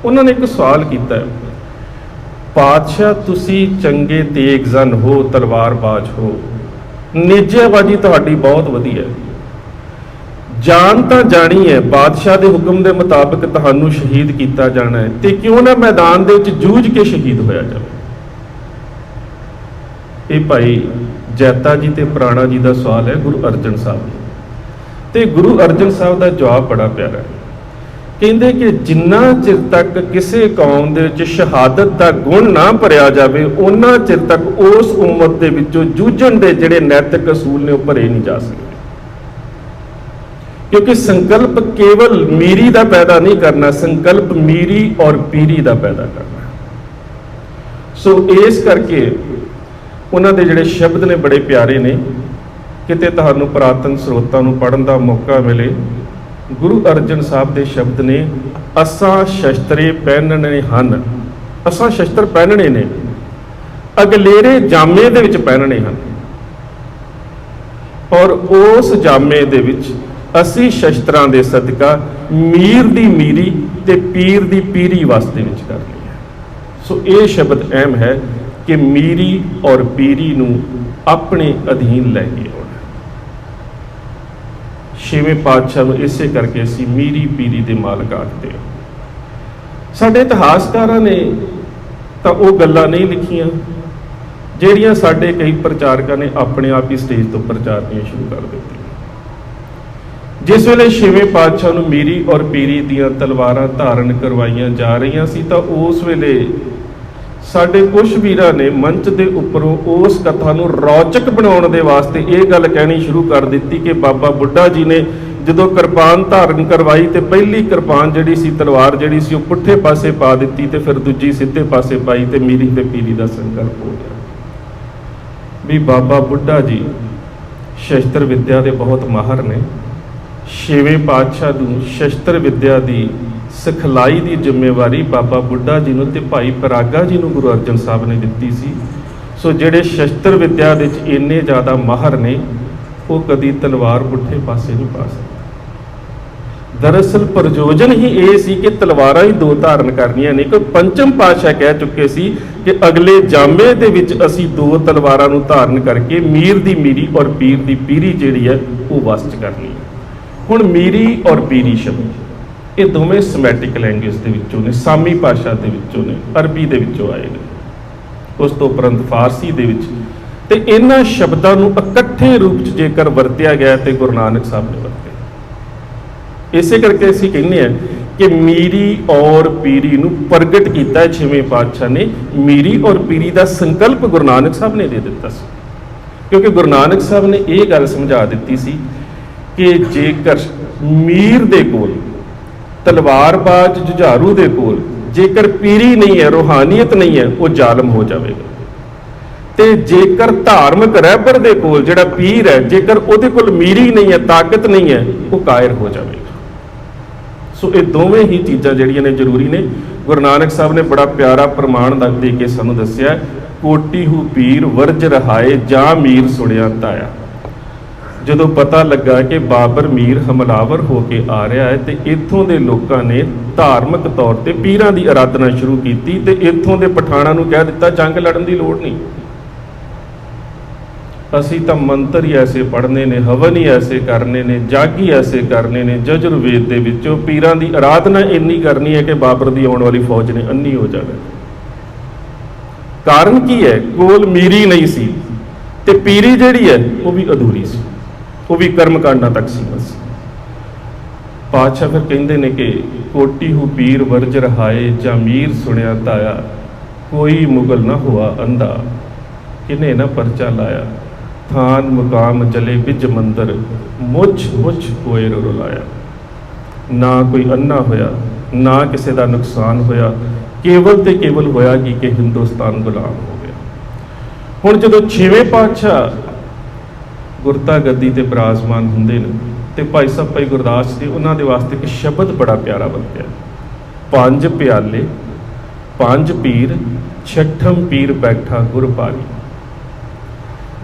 ਉਹਨਾਂ ਨੇ ਇੱਕ ਸਵਾਲ ਕੀਤਾ, ਪਾਤਸ਼ਾਹ ਤੁਸੀਂ ਚੰਗੇ ਤੇਗ ਜ਼ਨ ਹੋ, ਤਲਵਾਰਬਾਜ਼ ਹੋ, ਨੇਜੇਬਾਜ਼ੀ ਤੁਹਾਡੀ ਬਹੁਤ ਵਧੀਆ ਹੈ, ਜਾਨ ਤਾਂ ਜਾਣੀ ਹੈ ਬਾਦਸ਼ਾਹ ਦੇ ਹੁਕਮ ਦੇ ਮੁਤਾਬਕ ਤੁਹਾਨੂੰ ਸ਼ਹੀਦ ਕੀਤਾ ਜਾਣਾ ਹੈ, ਤੇ ਕਿਉਂ ਨਾ ਮੈਦਾਨ ਦੇ ਵਿੱਚ ਜੂਝ ਕੇ ਸ਼ਹੀਦ ਹੋਇਆ ਜਾਵੇ। ਇਹ ਭਾਈ ਜੈਤਾ ਜੀ ਤੇ ਪ੍ਰਾਣਾ ਜੀ ਦਾ ਸਵਾਲ ਹੈ ਗੁਰੂ ਅਰਜਨ ਸਾਹਿਬ ਜੀ, ਤੇ ਗੁਰੂ ਅਰਜਨ ਸਾਹਿਬ ਦਾ ਜਵਾਬ ਬੜਾ ਪਿਆਰਾ ਹੈ। ਕਹਿੰਦੇ ਕਿ ਜਿੰਨਾ ਚਿਰ ਤੱਕ ਕਿਸੇ ਕੌਮ ਦੇ ਵਿੱਚ ਸ਼ਹਾਦਤ ਦਾ ਗੁਣ ਨਾ ਭਰਿਆ ਜਾਵੇ, ਉਹਨਾਂ ਚਿਰ ਤੱਕ ਉਸ ਉਮਤ ਦੇ ਵਿੱਚੋਂ ਜੂਝਣ ਦੇ ਜਿਹੜੇ ਨੈਤਿਕ ਅਸੂਲ ਨੇ ਉਹ ਭਰੇ ਨਹੀਂ ਜਾ ਸਕਦੇ। ਕਿਉਂਕਿ ਸੰਕਲਪ ਕੇਵਲ ਮੀਰੀ ਦਾ ਪੈਦਾ ਨਹੀਂ ਕਰਨਾ, ਸੰਕਲਪ ਮੀਰੀ ਔਰ ਪੀਰੀ ਦਾ ਪੈਦਾ ਕਰਨਾ। ਸੋ ਇਸ ਕਰਕੇ ਉਹਨਾਂ ਦੇ ਜਿਹੜੇ ਸ਼ਬਦ ਨੇ ਬੜੇ ਪਿਆਰੇ ਨੇ। ਕਿਤੇ ਤੁਹਾਨੂੰ ਪੁਰਾਤਨ ਸਰੋਤਾਂ ਨੂੰ ਪੜ੍ਹਨ ਦਾ ਮੌਕਾ ਮਿਲੇ, ਗੁਰੂ ਅਰਜਨ ਸਾਹਿਬ ਦੇ ਸ਼ਬਦ ਨੇ, ਅਸਾਂ ਸ਼ਸਤਰੇ ਪਹਿਨਣੇ ਹਨ, ਅਸਾਂ ਸ਼ਸਤਰ ਪਹਿਨਣੇ ਨੇ, ਅਗਲੇਰੇ ਜਾਮੇ ਦੇ ਵਿੱਚ ਪਹਿਨਣੇ ਹਨ, ਔਰ ਉਸ ਜਾਮੇ ਦੇ ਵਿੱਚ ਅਸੀਂ ਸ਼ਸਤਰਾਂ ਦੇ ਸਦਕਾ ਮੀਰ ਦੀ ਮੀਰੀ ਤੇ ਪੀਰ ਦੀ ਪੀਰੀ ਵਾਸਤੇ ਵਿੱਚ ਕਰ ਲਈ ਹੈ। ਸੋ ਇਹ ਸ਼ਬਦ ਅਹਿਮ ਹੈ ਕਿ ਮੀਰੀ ਔਰ ਪੀਰੀ ਨੂੰ ਆਪਣੇ ਅਧੀਨ ਲੈ ਕੇ ਆਉਣਾ। ਛੇਵੇਂ ਪਾਤਸ਼ਾਹ ਨੂੰ ਇਸੇ ਕਰਕੇ ਅਸੀਂ ਮੀਰੀ ਪੀਰੀ ਦੇ ਮਾਲਕ ਆਖਦੇ ਹਾਂ। ਸਾਡੇ ਇਤਿਹਾਸਕਾਰਾਂ ਨੇ ਤਾਂ ਉਹ ਗੱਲਾਂ ਨਹੀਂ ਲਿਖੀਆਂ ਜਿਹੜੀਆਂ ਸਾਡੇ ਕਈ ਪ੍ਰਚਾਰਕਾਂ ਨੇ ਆਪਣੇ ਆਪ ਹੀ ਸਟੇਜ ਤੋਂ ਪ੍ਰਚਾਰਨੀਆਂ ਸ਼ੁਰੂ ਕਰ ਦਿੱਤੀਆਂ। ਜਿਸ ਵੇਲੇ ਛੇਵੇਂ ਪਾਤਸ਼ਾਹ ਨੂੰ ਮੀਰੀ ਔਰ ਪੀਰੀ ਦੀਆਂ ਤਲਵਾਰਾਂ ਧਾਰਨ ਕਰਵਾਈਆਂ ਜਾ ਰਹੀਆਂ ਸੀ, ਤਾਂ ਉਸ ਵੇਲੇ ਸਾਡੇ ਕੁਝ ਵੀਰਾਂ ਨੇ ਮੰਚ ਦੇ ਉੱਪਰੋਂ ਉਸ ਕਥਾ ਨੂੰ ਰੌਚਕ ਬਣਾਉਣ ਦੇ ਵਾਸਤੇ ਇਹ ਗੱਲ ਕਹਿਣੀ ਸ਼ੁਰੂ ਕਰ ਦਿੱਤੀ ਕਿ ਬਾਬਾ ਬੁੱਢਾ ਜੀ ਨੇ ਜਦੋਂ ਕਿਰਪਾਨ ਧਾਰਨ ਕਰਵਾਈ ਤੇ ਪਹਿਲੀ ਕਿਰਪਾਨ ਜਿਹੜੀ ਸੀ, ਤਲਵਾਰ ਜਿਹੜੀ ਸੀ, ਉਹ ਪੁੱਠੇ ਪਾਸੇ ਪਾ ਦਿੱਤੀ ਤੇ ਫਿਰ ਦੂਜੀ ਸਿੱਧੇ ਪਾਸੇ ਪਾਈ ਤੇ ਮੀਰੀ ਤੇ ਪੀਰੀ ਦਾ ਸੰਕਲਪ ਹੋ ਗਿਆ। ਵੀ ਬਾਬਾ ਬੁੱਢਾ ਜੀ ਸ਼ਸਤਰ ਵਿੱਦਿਆ ਦੇ ਬਹੁਤ ਮਾਹਰ ਨੇ। ਛੇਵੇਂ ਪਾਤਸ਼ਾਹ ਨੂੰ ਸ਼ਸਤਰ ਵਿੱਦਿਆ ਦੀ ਸਿਖਲਾਈ ਦੀ ਜ਼ਿੰਮੇਵਾਰੀ ਬਾਬਾ ਬੁੱਢਾ ਜੀ ਨੂੰ ਤੇ ਭਾਈ ਪਰਾਗਾ ਜੀ ਨੂੰ ਗੁਰੂ ਅਰਜਨ ਸਾਹਿਬ ਨੇ ਦਿੱਤੀ ਸੀ। ਸੋ ਜਿਹੜੇ ਸ਼ਸਤਰ ਵਿੱਦਿਆ ਵਿੱਚ ਇੰਨੇ ਜ਼ਿਆਦਾ ਮਾਹਰ ਨੇ, ਉਹ ਕਦੀ ਤਲਵਾਰ ਪੁੱਠੇ ਪਾਸੇ ਨਹੀਂ ਪਾ ਸਕਦੇ। ਦਰਅਸਲ ਪ੍ਰਯੋਜਨ ਹੀ ਇਹ ਸੀ ਕਿ ਤਲਵਾਰਾਂ ਹੀ ਦੋ ਧਾਰਨ ਕਰਨੀਆਂ ਨੇ। ਕੋਈ ਪੰਚਮ ਪਾਤਸ਼ਾਹ ਕਹਿ ਚੁੱਕੇ ਸੀ ਕਿ ਅਗਲੇ ਜਾਮੇ ਦੇ ਵਿੱਚ ਅਸੀਂ ਦੋ ਤਲਵਾਰਾਂ ਨੂੰ ਧਾਰਨ ਕਰਕੇ ਮੀਰ ਦੀ ਮੀਰੀ ਔਰ ਪੀਰ ਦੀ ਪੀਰੀ ਜਿਹੜੀ ਹੈ ਉਹ ਵਸ 'ਚ ਕਰਨੀ ਹੈ। ਹੁਣ ਮੀਰੀ ਔਰ ਪੀਰੀ ਸ਼ਬਦ ਇਹ ਦੋਵੇਂ ਸਮੈਟਿਕ ਲੈਂਗੁਏਜ ਦੇ ਵਿੱਚੋਂ ਨੇ, ਸਾਮੀ ਭਾਸ਼ਾ ਦੇ ਵਿੱਚੋਂ ਨੇ, ਅਰਬੀ ਦੇ ਵਿੱਚੋਂ ਆਏ ਨੇ, ਉਸ ਤੋਂ ਉਪਰੰਤ ਫਾਰਸੀ ਦੇ ਵਿੱਚ, ਤੇ ਇਹਨਾਂ ਸ਼ਬਦਾਂ ਨੂੰ ਇਕੱਠੇ ਰੂਪ 'ਚ ਜੇਕਰ ਵਰਤਿਆ ਗਿਆ ਤੇ ਗੁਰੂ ਨਾਨਕ ਸਾਹਿਬ ਨੇ ਵਰਤਿਆ। ਇਸੇ ਕਰਕੇ ਅਸੀਂ ਕਹਿੰਦੇ ਹਾਂ ਕਿ ਮੀਰੀ ਔਰ ਪੀਰੀ ਨੂੰ ਪ੍ਰਗਟ ਕੀਤਾ ਛੇਵੇਂ ਪਾਤਸ਼ਾਹ ਨੇ। ਮੀਰੀ ਔਰ ਪੀਰੀ ਦਾ ਸੰਕਲਪ ਗੁਰੂ ਨਾਨਕ ਸਾਹਿਬ ਨੇ ਦੇ ਦਿੱਤਾ ਸੀ, ਕਿਉਂਕਿ ਗੁਰੂ ਨਾਨਕ ਸਾਹਿਬ ਨੇ ਇਹ ਗੱਲ ਸਮਝਾ ਦਿੱਤੀ ਸੀ ਕਿ ਜੇਕਰ ਮੀਰ ਦੇ ਕੋਲ, ਤਲਵਾਰਬਾਜ਼ ਜੁਝਾਰੂ ਦੇ ਕੋਲ ਜੇਕਰ ਪੀਰੀ ਨਹੀਂ ਹੈ, ਰੂਹਾਨੀਅਤ ਨਹੀਂ ਹੈ, ਉਹ ਜ਼ਾਲਮ ਹੋ ਜਾਵੇਗਾ। ਤੇ ਜੇਕਰ ਧਾਰਮਿਕ ਰਹਿਬਰ ਦੇ ਕੋਲ ਜਿਹੜਾ ਪੀਰ ਹੈ, ਜੇਕਰ ਉਹਦੇ ਕੋਲ ਮੀਰੀ ਨਹੀਂ ਹੈ, ਤਾਕਤ ਨਹੀਂ ਹੈ, ਉਹ ਕਾਇਰ ਹੋ ਜਾਵੇਗਾ। ਸੋ ਇਹ ਦੋਵੇਂ ਹੀ ਚੀਜ਼ਾਂ ਜਿਹੜੀਆਂ ਨੇ ਜ਼ਰੂਰੀ ਨੇ। ਗੁਰੂ ਨਾਨਕ ਸਾਹਿਬ ਨੇ ਬੜਾ ਪਿਆਰਾ ਪ੍ਰਮਾਣ ਦੇ ਕੇ ਸਾਨੂੰ ਦੱਸਿਆ, ਕੋਟੀ ਹੂ ਪੀਰ ਵਰਜ ਰਹਾਏ ਜਾਂ ਮੀਰ ਸੁਣਿਆ ਤਾਇਆ। ਜਦੋਂ ਪਤਾ ਲੱਗਾ ਕਿ ਬਾਬਰ ਮੀਰ ਹਮਲਾਵਰ ਹੋ ਕੇ ਆ ਰਿਹਾ ਹੈ ਤੇ ਇੱਥੋਂ ਦੇ ਲੋਕਾਂ ਨੇ ਧਾਰਮਿਕ ਤੌਰ ਤੇ ਪੀਰਾਂ ਦੀ ਆਰਾਧਨਾ ਸ਼ੁਰੂ ਕੀਤੀ ਤੇ ਇੱਥੋਂ ਦੇ ਪਠਾਣਾਂ ਨੂੰ ਕਹਿ ਦਿੱਤਾ ਜੰਗ ਲੜਨ ਦੀ ਲੋੜ ਨਹੀਂ, ਅਸੀਂ ਤਾਂ ਮੰਤਰ ਹੀ ਐਸੇ ਪੜ੍ਹਨੇ ਨੇ, ਹਵਨ ਹੀ ਐਸੇ ਕਰਨੇ ਨੇ, ਜਗ ਹੀ ਐਸੇ ਕਰਨੇ ਨੇ, ਯਜੁਰਵੇਦ ਦੇ ਵਿੱਚੋਂ ਪੀਰਾਂ ਦੀ ਆਰਾਧਨਾ ਇੰਨੀ ਕਰਨੀ ਹੈ ਕਿ ਬਾਬਰ ਦੀ ਆਉਣ ਵਾਲੀ ਫੌਜ ਨੇ ਅੰਨੀ ਹੋ ਜਾਣਾ। ਕਾਰਨ ਕੀ ਹੈ? ਕੋਲ ਮੀਰੀ ਨਹੀਂ ਸੀ ਤੇ ਪੀਰੀ ਜਿਹੜੀ ਹੈ ਉਹ ਵੀ ਅਧੂਰੀ ਸੀ, ਉਹ ਵੀ ਕਰਮਕਾਂਡਾਂ ਤੱਕ ਸੀਮਤ ਸੀ। ਪਾਤਸ਼ਾਹ ਫਿਰ ਕਹਿੰਦੇ ਨੇ ਕਿ ਕੋਟੀ ਹੂ ਪੀਰ ਵਰਜ ਰਹਾਏ ਜਾਂ ਮੀਰ ਸੁਣਿਆ ਤਾਇਆ, ਕੋਈ ਮੁਗਲ ਨਾ ਹੁਆ ਅੰਧਾ, ਕਿਨੇ ਨਾ ਪਰਚਾ ਲਾਇਆ, ਥਾਨ ਮੁਕਾਮ ਜਲੇ ਬਿਜ ਮੰਦਰ, ਮੁੱਛ ਮੁੱਛ ਹੋਏ ਰੁਲਾਇਆ। ਨਾ ਕੋਈ ਅੰਨਾ ਹੋਇਆ, ਨਾ ਕਿਸੇ ਦਾ ਨੁਕਸਾਨ ਹੋਇਆ, ਕੇਵਲ ਤੇ ਕੇਵਲ ਹੋਇਆ ਕਿ ਹਿੰਦੁਸਤਾਨ ਗੁਲਾਮ ਹੋ ਗਿਆ। ਹੁਣ ਜਦੋਂ 6ਵੇਂ ਪਾਤਸ਼ਾਹ ਗੁਰਤਾ ਗੱਦੀ ਤੇ ਬਿਰਾਜਮਾਨ ਹੁੰਦੇ ਨੇ ਤੇ ਭਾਈ ਸਾਹਿਬ ਭਾਈ ਗੁਰਦਾਸ ਜੀ ਉਹਨਾਂ ਦੇ ਵਾਸਤੇ ਇੱਕ ਸ਼ਬਦ ਬੜਾ ਪਿਆਰਾ ਵਰਤਿਆ, ਪੰਜ ਪਿਆਲੇ ਪੰਜ ਪੀਰ ਛਠਮ ਪੀਰ ਬੈਠਾ ਗੁਰ ਭਾਰੀ।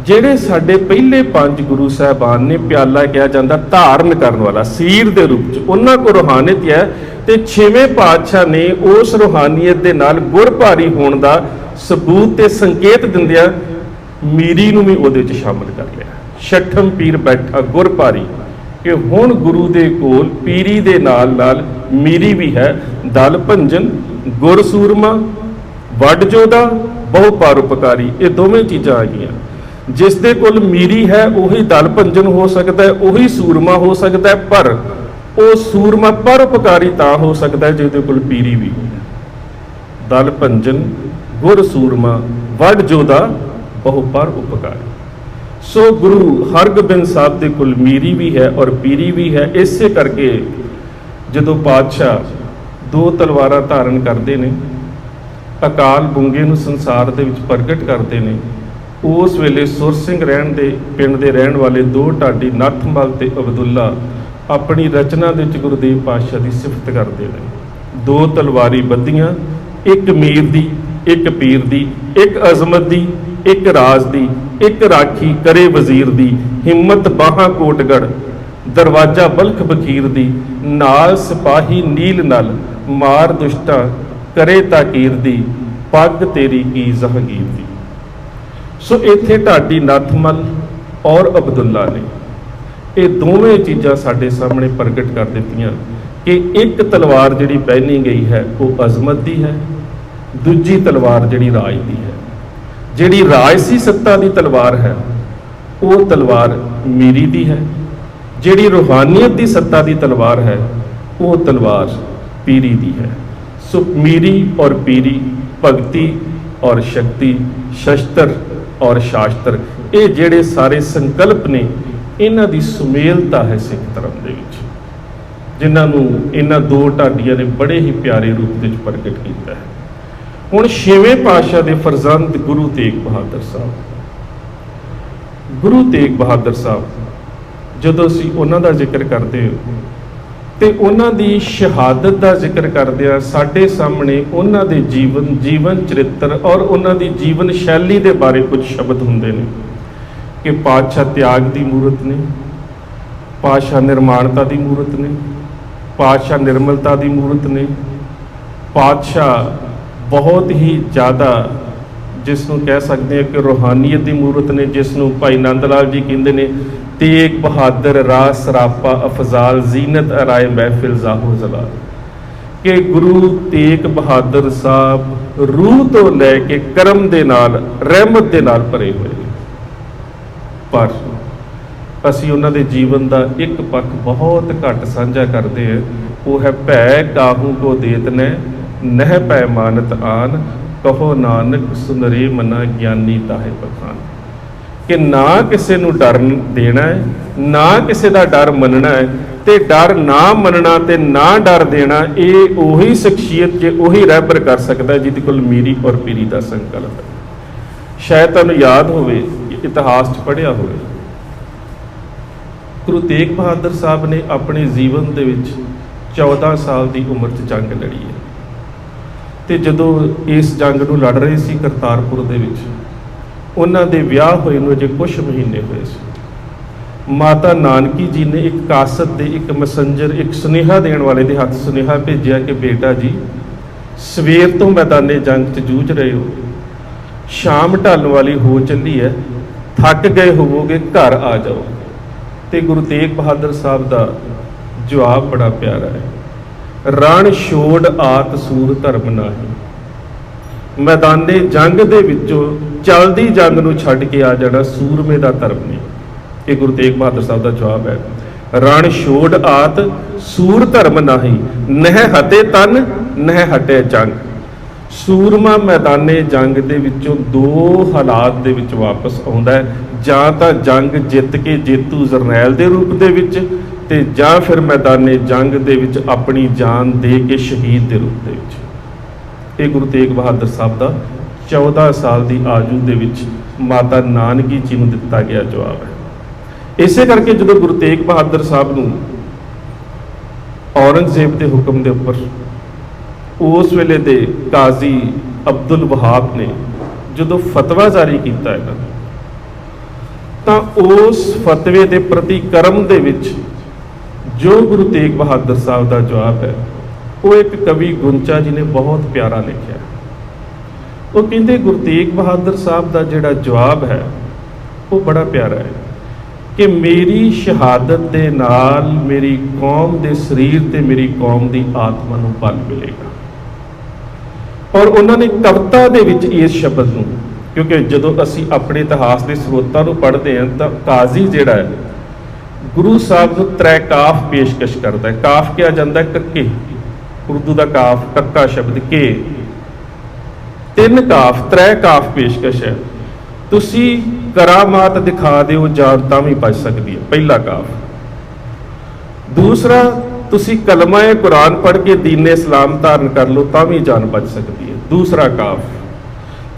ਜਿਹੜੇ ਸਾਡੇ ਪਹਿਲੇ ਪੰਜ ਗੁਰੂ ਸਾਹਿਬਾਨ ਨੇ, ਪਿਆਲਾ ਕਿਹਾ ਜਾਂਦਾ ਧਾਰਨ ਕਰਨ ਵਾਲਾ ਸੀਰ ਦੇ ਰੂਪ ਚ, ਉਹਨਾਂ ਕੋਲ ਰੂਹਾਨੀਅਤ ਹੈ ਤੇ 6ਵੇਂ ਪਾਤਸ਼ਾਹ ਨੇ ਉਸ ਰੂਹਾਨੀਅਤ ਦੇ ਨਾਲ ਗੁਰ ਭਾਰੀ ਹੋਣ ਦਾ ਸਬੂਤ ਤੇ ਸੰਕੇਤ ਦਿੰਦਿਆਂ ਮੀਰੀ ਨੂੰ ਵੀ ਉਹਦੇ ਚ ਸ਼ਾਮਲ ਕਰ ਲਿਆ। ਛਠਮ ਪੀਰ ਬੈਠਾ ਗੁਰ ਭਾਰੀ, ਕਿ ਹੁਣ ਗੁਰੂ ਦੇ ਕੋਲ ਪੀਰੀ ਦੇ ਨਾਲ ਨਾਲ ਮੀਰੀ ਵੀ ਹੈ। ਦਲ ਭੰਜਨ ਗੁਰ ਸੂਰਮਾ ਵੱਡ ਜੋਧਾ ਬਹੁ ਪਰਉਪਕਾਰੀ, ਇਹ ਦੋਵੇਂ ਚੀਜ਼ਾਂ ਆ ਗਈਆਂ। ਜਿਸ ਦੇ ਕੋਲ ਮੀਰੀ ਹੈ ਉਹੀ ਦਲ ਭੰਜਨ ਹੋ ਸਕਦਾ ਹੈ, ਉਹੀ ਸੂਰਮਾ ਹੋ ਸਕਦਾ ਹੈ, ਪਰ ਉਹ ਸੂਰਮਾ ਪਰਉਪਕਾਰੀ ਤਾਂ ਹੋ ਸਕਦਾ ਹੈ ਜਿਹਦੇ ਕੋਲ ਪੀਰੀ ਵੀ ਹੈ। ਦਲ ਭੰਜਨ ਗੁਰ ਸੂਰਮਾ ਵੱਡ ਜੋਧਾ ਬਹੁ ਪਰਉਪਕਾਰੀ। ਸੋ ਗੁਰੂ ਹਰਗੋਬਿੰਦ ਸਾਹਿਬ ਦੇ ਕੋਲ ਮੀਰੀ ਵੀ ਹੈ ਔਰ ਪੀਰੀ ਵੀ ਹੈ। ਇਸੇ ਕਰਕੇ ਜਦੋਂ ਪਾਤਸ਼ਾਹ ਦੋ ਤਲਵਾਰਾਂ ਧਾਰਨ ਕਰਦੇ ਨੇ, ਅਕਾਲ ਬੁੰਗੇ ਨੂੰ ਸੰਸਾਰ ਦੇ ਵਿੱਚ ਪ੍ਰਗਟ ਕਰਦੇ ਨੇ, ਉਸ ਵੇਲੇ ਸੁਰ ਸਿੰਘ ਪਿੰਡ ਦੇ ਰਹਿਣ ਵਾਲੇ ਦੋ ਢਾਡੀ ਨੱਥਮਲ ਤੇ ਅਬਦੁੱਲਾ ਆਪਣੀ ਰਚਨਾ ਦੇ ਵਿੱਚ ਗੁਰਦੇਵ ਪਾਤਸ਼ਾਹ ਦੀ ਸਿਫਤ ਕਰਦੇ ਨੇ। ਦੋ ਤਲਵਾਰੀ ਬੱਧੀਆਂ, ਇੱਕ ਮੀਰ ਦੀ, ਇੱਕ ਪੀਰ ਦੀ, ਇੱਕ ਅਜ਼ਮਤ ਦੀ, ਇੱਕ ਰਾਜ ਦੀ, ਇੱਕ ਰਾਖੀ ਕਰੇ ਵਜ਼ੀਰ ਦੀ, ਹਿੰਮਤ ਬਾਹਾਂ ਕੋਟਗੜ ਦਰਵਾਜ਼ਾ ਬਲਖ ਬਖੀਰ ਦੀ, ਨਾਲ ਸਿਪਾਹੀ ਨੀਲ ਨਲ ਮਾਰ ਦੁਸ਼ਟਾ ਕਰੇ ਤਾਕੀਰ ਦੀ, ਪੱਗ ਤੇਰੀ ਕੀ ਜਹਾਂਗੀਰ ਦੀ। ਸੋ ਇੱਥੇ ਢਾਡੀ ਨੱਥਮਲ ਔਰ ਅਬਦੁੱਲਾ ਨੇ ਇਹ ਦੋਵੇਂ ਚੀਜ਼ਾਂ ਸਾਡੇ ਸਾਹਮਣੇ ਪ੍ਰਗਟ ਕਰ ਦਿੱਤੀਆਂ ਕਿ ਇੱਕ ਤਲਵਾਰ ਜਿਹੜੀ ਪਹਿਨੀ ਗਈ ਹੈ ਉਹ ਅਜ਼ਮਤ ਦੀ ਹੈ, ਦੂਜੀ ਤਲਵਾਰ ਜਿਹੜੀ ਰਾਜ ਦੀ ਹੈ। ਜਿਹੜੀ ਰਾਜਸੀ ਸੱਤਾ ਦੀ ਤਲਵਾਰ ਹੈ ਉਹ ਤਲਵਾਰ ਮੀਰੀ ਦੀ ਹੈ, ਜਿਹੜੀ ਰੂਹਾਨੀਅਤ ਦੀ ਸੱਤਾ ਦੀ ਤਲਵਾਰ ਹੈ ਉਹ ਤਲਵਾਰ ਪੀਰੀ ਦੀ ਹੈ। ਸੋ ਮੀਰੀ ਔਰ ਪੀਰੀ, ਭਗਤੀ ਔਰ ਸ਼ਕਤੀ, ਸ਼ਸਤਰ ਔਰ ਸ਼ਾਸਤਰ, ਇਹ ਜਿਹੜੇ ਸਾਰੇ ਸੰਕਲਪ ਨੇ ਇਹਨਾਂ ਦੀ ਸੁਮੇਲਤਾ ਹੈ ਸਿੱਖ ਧਰਮ ਦੇ ਵਿੱਚ, ਜਿਨ੍ਹਾਂ ਨੂੰ ਇਹਨਾਂ ਦੋ ਢਾਡੀਆਂ ਨੇ ਬੜੇ ਹੀ ਪਿਆਰੇ ਰੂਪ ਵਿੱਚ ਪ੍ਰਗਟ ਕੀਤਾ ਹੈ। ਹੁਣ 6ਵੇਂ ਪਾਤਸ਼ਾਹ ਦੇ ਫਰਜ਼ੰਦ ਗੁਰੂ ਤੇਗ ਬਹਾਦਰ ਸਾਹਿਬ, ਗੁਰੂ ਤੇਗ ਬਹਾਦਰ ਸਾਹਿਬ ਜਦੋਂ ਅਸੀਂ ਉਹਨਾਂ ਦਾ ਜ਼ਿਕਰ ਕਰਦੇ ਹਾਂ ਤੇ ਉਹਨਾਂ ਦੀ ਸ਼ਹਾਦਤ ਦਾ ਜ਼ਿਕਰ ਕਰਦੇ ਆ, ਸਾਡੇ ਸਾਹਮਣੇ ਉਹਨਾਂ ਦੇ ਜੀਵਨ ਚਰਿੱਤਰ ਔਰ ਉਹਨਾਂ ਦੀ ਜੀਵਨ ਸ਼ੈਲੀ ਦੇ ਬਾਰੇ ਕੁਝ ਸ਼ਬਦ ਹੁੰਦੇ ਨੇ ਕਿ ਪਾਤਸ਼ਾਹ ਤਿਆਗ ਦੀ ਮੂਰਤ ਨੇ, ਪਾਤਸ਼ਾਹ ਨਿਰਮਾਣਤਾ ਦੀ ਮੂਰਤ ਨੇ, ਪਾਤਸ਼ਾਹ ਨਿਰਮਲਤਾ ਦੀ ਮੂਰਤ ਨੇ, ਪਾਤਸ਼ਾਹ ਬਹੁਤ ਹੀ ਜ਼ਿਆਦਾ ਜਿਸ ਨੂੰ ਕਹਿ ਸਕਦੇ ਹਾਂ ਕਿ ਰੂਹਾਨੀਅਤ ਦੀ ਮੂਰਤ ਨੇ, ਜਿਸ ਨੂੰ ਭਾਈ ਨੰਦ ਲਾਲ ਜੀ ਕਹਿੰਦੇ ਨੇ ਤੇਗ ਬਹਾਦਰ ਰਾਹ ਸਰਾਪਾ ਅਫਜ਼ਾਲ ਜ਼ੀਨਤ ਅਰਾਏ ਮਹਿਫਿਲ ਜ਼ਾਹੋ ਜ਼ਲਾਲ, ਕਿ ਗੁਰੂ ਤੇਗ ਬਹਾਦਰ ਸਾਹਿਬ ਰੂਹ ਤੋਂ ਲੈ ਕੇ ਕਰਮ ਦੇ ਨਾਲ, ਰਹਿਮਤ ਦੇ ਨਾਲ ਭਰੇ ਹੋਏ ਨੇ। ਪਰ ਅਸੀਂ ਉਹਨਾਂ ਦੇ ਜੀਵਨ ਦਾ ਇੱਕ ਪੱਖ ਬਹੁਤ ਘੱਟ ਸਾਂਝਾ ਕਰਦੇ ਹਾਂ, ਉਹ ਹੈ ਭੈ ਕਾਹੂ ਕੋ ਦੇਤ ਨੇ ਨਹਿ ਪੈ ਮਾਨਤ ਆਨ, ਕਹੋ ਨਾਨਕ ਸੁਨਰੇ ਮਨਾ ਗਿਆਨੀ ਤਾਹੇ ਪਖਾਨ। ਕਿ ਨਾ ਕਿਸੇ ਨੂੰ ਡਰ ਦੇਣਾ ਹੈ, ਨਾ ਕਿਸੇ ਦਾ ਡਰ ਮੰਨਣਾ ਹੈ, ਤੇ ਡਰ ਨਾ ਮੰਨਣਾ ਤੇ ਨਾ ਡਰ ਦੇਣਾ, ਇਹ ਉਹੀ ਸ਼ਖਸੀਅਤ ਜੇ ਉਹੀ ਰਹਿਬਰ ਕਰ ਸਕਦਾ ਜਿਹਦੇ ਕੋਲ ਮੀਰੀ ਔਰ ਪੀਰੀ ਦਾ ਸੰਕਲਪ ਹੈ। ਸ਼ਾਇਦ ਤੁਹਾਨੂੰ ਯਾਦ ਹੋਵੇ, ਇਤਿਹਾਸ 'ਚ ਪੜ੍ਹਿਆ ਹੋਵੇ, ਗੁਰੂ ਤੇਗ ਬਹਾਦਰ ਸਾਹਿਬ ਨੇ ਆਪਣੇ ਜੀਵਨ ਦੇ ਵਿੱਚ 14 ਸਾਲ ਦੀ ਉਮਰ 'ਚ ਜੰਗ ਲੜੀ ਹੈ ਤੇ ਜਦੋਂ ਇਸ ਜੰਗ ਨੂੰ ਲੜ ਰਹੇ ਸੀ ਕਰਤਾਰਪੁਰ ਦੇ ਵਿੱਚ, ਉਹਨਾਂ ਦੇ ਵਿਆਹ ਹੋਏ ਨੂੰ ਅਜੇ ਕੁਝ ਮਹੀਨੇ ਹੋਏ ਸੀ। ਮਾਤਾ ਨਾਨਕੀ ਜੀ ਨੇ ਇੱਕ ਕਾਸਤ ਦੇ ਇੱਕ ਮੈਸੇਂਜਰ, ਇੱਕ ਸੁਨੇਹਾ ਦੇਣ ਵਾਲੇ ਦੇ ਹੱਥ ਸੁਨੇਹਾ ਭੇਜਿਆ ਕਿ ਬੇਟਾ ਜੀ ਸਵੇਰ ਤੋਂ ਮੈਦਾਨੇ ਜੰਗ 'ਚ ਜੂਝ ਰਹੇ ਹੋ, ਸ਼ਾਮ ਢਲਣ ਵਾਲੀ ਹੋ ਚੱਲੀ ਹੈ, ਥੱਕ ਗਏ ਹੋਵੋਗੇ, ਘਰ ਆ ਜਾਓ। ਤੇ ਗੁਰੂ ਤੇਗ ਬਹਾਦਰ ਸਾਹਿਬ ਦਾ ਜਵਾਬ ਬੜਾ ਪਿਆਰਾ ਹੈ, ਰਣ ਛੋੜ ਆਤ ਸੂਰ ਧਰਮ ਨਾਹੀ। ਮੈਦਾਨੇ ਜੰਗ ਦੇ ਵਿੱਚੋਂ ਚਲਦੀ ਜੰਗ ਨੂੰ ਛੱਡ ਕੇ ਆ ਜਾਣਾ ਸੂਰਮੇ ਦਾ ਧਰਮ ਨਹੀਂ। ਇਹ ਗੁਰੂ ਤੇਗ ਬਹਾਦਰ ਸਾਹਿਬ ਦਾ ਜਵਾਬ ਹੈ, ਰਣ ਛੋੜ ਆਤ ਸੂਰ ਧਰਮ ਨਾਹੀ, ਨਹਿ ਹਟੇ ਤਨ ਨਹਿ ਹਟੇ ਜੰਗ। ਸੂਰਮਾ ਮੈਦਾਨੇ ਜੰਗ ਦੇ ਵਿੱਚੋਂ ਦੋ ਹਾਲਾਤ ਦੇ ਵਿੱਚ ਵਾਪਸ ਆਉਂਦਾ ਹੈ, ਜਾਂ ਤਾਂ ਜੰਗ ਜਿੱਤ ਕੇ ਜੇਤੂ ਜਰਨੈਲ ਦੇ ਰੂਪ ਦੇ ਵਿੱਚ, ਤੇ ਜਾਂ ਫਿਰ ਮੈਦਾਨੇ ਜੰਗ ਦੇ ਵਿੱਚ ਆਪਣੀ ਜਾਨ ਦੇ ਕੇ ਸ਼ਹੀਦ ਦੇ ਰੂਪ ਦੇ ਵਿੱਚ। ਇਹ ਗੁਰੂ ਤੇਗ ਬਹਾਦਰ ਸਾਹਿਬ ਦਾ 14 ਸਾਲ ਦੀ ਆਯੂ ਦੇ ਵਿੱਚ ਮਾਤਾ ਨਾਨਕੀ ਜੀ ਨੂੰ ਦਿੱਤਾ ਗਿਆ ਜਵਾਬ ਹੈ। ਇਸੇ ਕਰਕੇ ਜਦੋਂ ਗੁਰੂ ਤੇਗ ਬਹਾਦਰ ਸਾਹਿਬ ਨੂੰ ਔਰੰਗਜ਼ੇਬ ਦੇ ਹੁਕਮ ਦੇ ਉੱਪਰ ਉਸ ਵੇਲੇ ਦੇ ਕਾਜ਼ੀ ਅਬਦੁਲ ਵਹਾਬ ਨੇ ਜਦੋਂ ਫਤਵਾ ਜਾਰੀ ਕੀਤਾ ਹੈ ਨਾ, ਤਾਂ ਉਸ ਫਤਵੇ ਦੇ ਪ੍ਰਤੀਕਰਮ ਦੇ ਵਿੱਚ ਜੋ ਗੁਰੂ ਤੇਗ ਬਹਾਦਰ ਸਾਹਿਬ ਦਾ ਜਵਾਬ ਹੈ, ਉਹ ਇੱਕ ਕਵੀ ਗੁੰਚਾ ਜੀ ਨੇ ਬਹੁਤ ਪਿਆਰਾ ਲਿਖਿਆ। ਉਹ ਕਹਿੰਦੇ ਗੁਰੂ ਤੇਗ ਬਹਾਦਰ ਸਾਹਿਬ ਦਾ ਜਿਹੜਾ ਜਵਾਬ ਹੈ ਉਹ ਬੜਾ ਪਿਆਰਾ ਹੈ ਕਿ ਮੇਰੀ ਸ਼ਹਾਦਤ ਦੇ ਨਾਲ ਮੇਰੀ ਕੌਮ ਦੇ ਸਰੀਰ ਤੇ ਮੇਰੀ ਕੌਮ ਦੀ ਆਤਮਾ ਨੂੰ ਬਲ ਮਿਲੇਗਾ। ਔਰ ਉਹਨਾਂ ਨੇ ਕਵਿਤਾ ਦੇ ਵਿੱਚ ਇਸ ਸ਼ਬਦ ਨੂੰ, ਕਿਉਂਕਿ ਜਦੋਂ ਅਸੀਂ ਆਪਣੇ ਇਤਿਹਾਸ ਦੇ ਸਰੋਤਾਂ ਨੂੰ ਪੜ੍ਹਦੇ ਹਾਂ ਤਾਂ ਕਾਜ਼ੀ ਜਿਹੜਾ ਹੈ ਗੁਰੂ ਸਾਹਿਬ ਨੂੰ ਤ੍ਰੈ ਕਾਫ ਪੇਸ਼ਕਸ਼ ਕਰਦਾ ਹੈ। ਕਾਫ ਕਿਹਾ ਜਾਂਦਾ ਹੈ ਕੱਕੇ, ਉਰਦੂ ਦਾ ਕਾਫ ਕੱਕਾ ਸ਼ਬਦ ਕੇ, 3 ਕਾਫ ਤ੍ਰੈ ਕਾਫ ਪੇਸ਼ਕਸ਼ ਹੈ। ਤੁਸੀਂ ਕਰਾਮਾਤ ਦਿਖਾ ਦਿਓ ਜਾਨ ਤਾਂ ਵੀ ਬਚ ਸਕਦੀ ਹੈ, ਪਹਿਲਾ ਕਾਫ। ਦੂਸਰਾ, ਤੁਸੀਂ ਕਲਮਾ-ਏ ਕੁਰਾਨ ਪੜ੍ਹ ਕੇ ਦੀਨ ਇਸਲਾਮ ਧਾਰਨ ਕਰ ਲਓ ਤਾਂ ਵੀ ਜਾਨ ਬਚ ਸਕਦੀ ਹੈ, ਦੂਸਰਾ ਕਾਫ।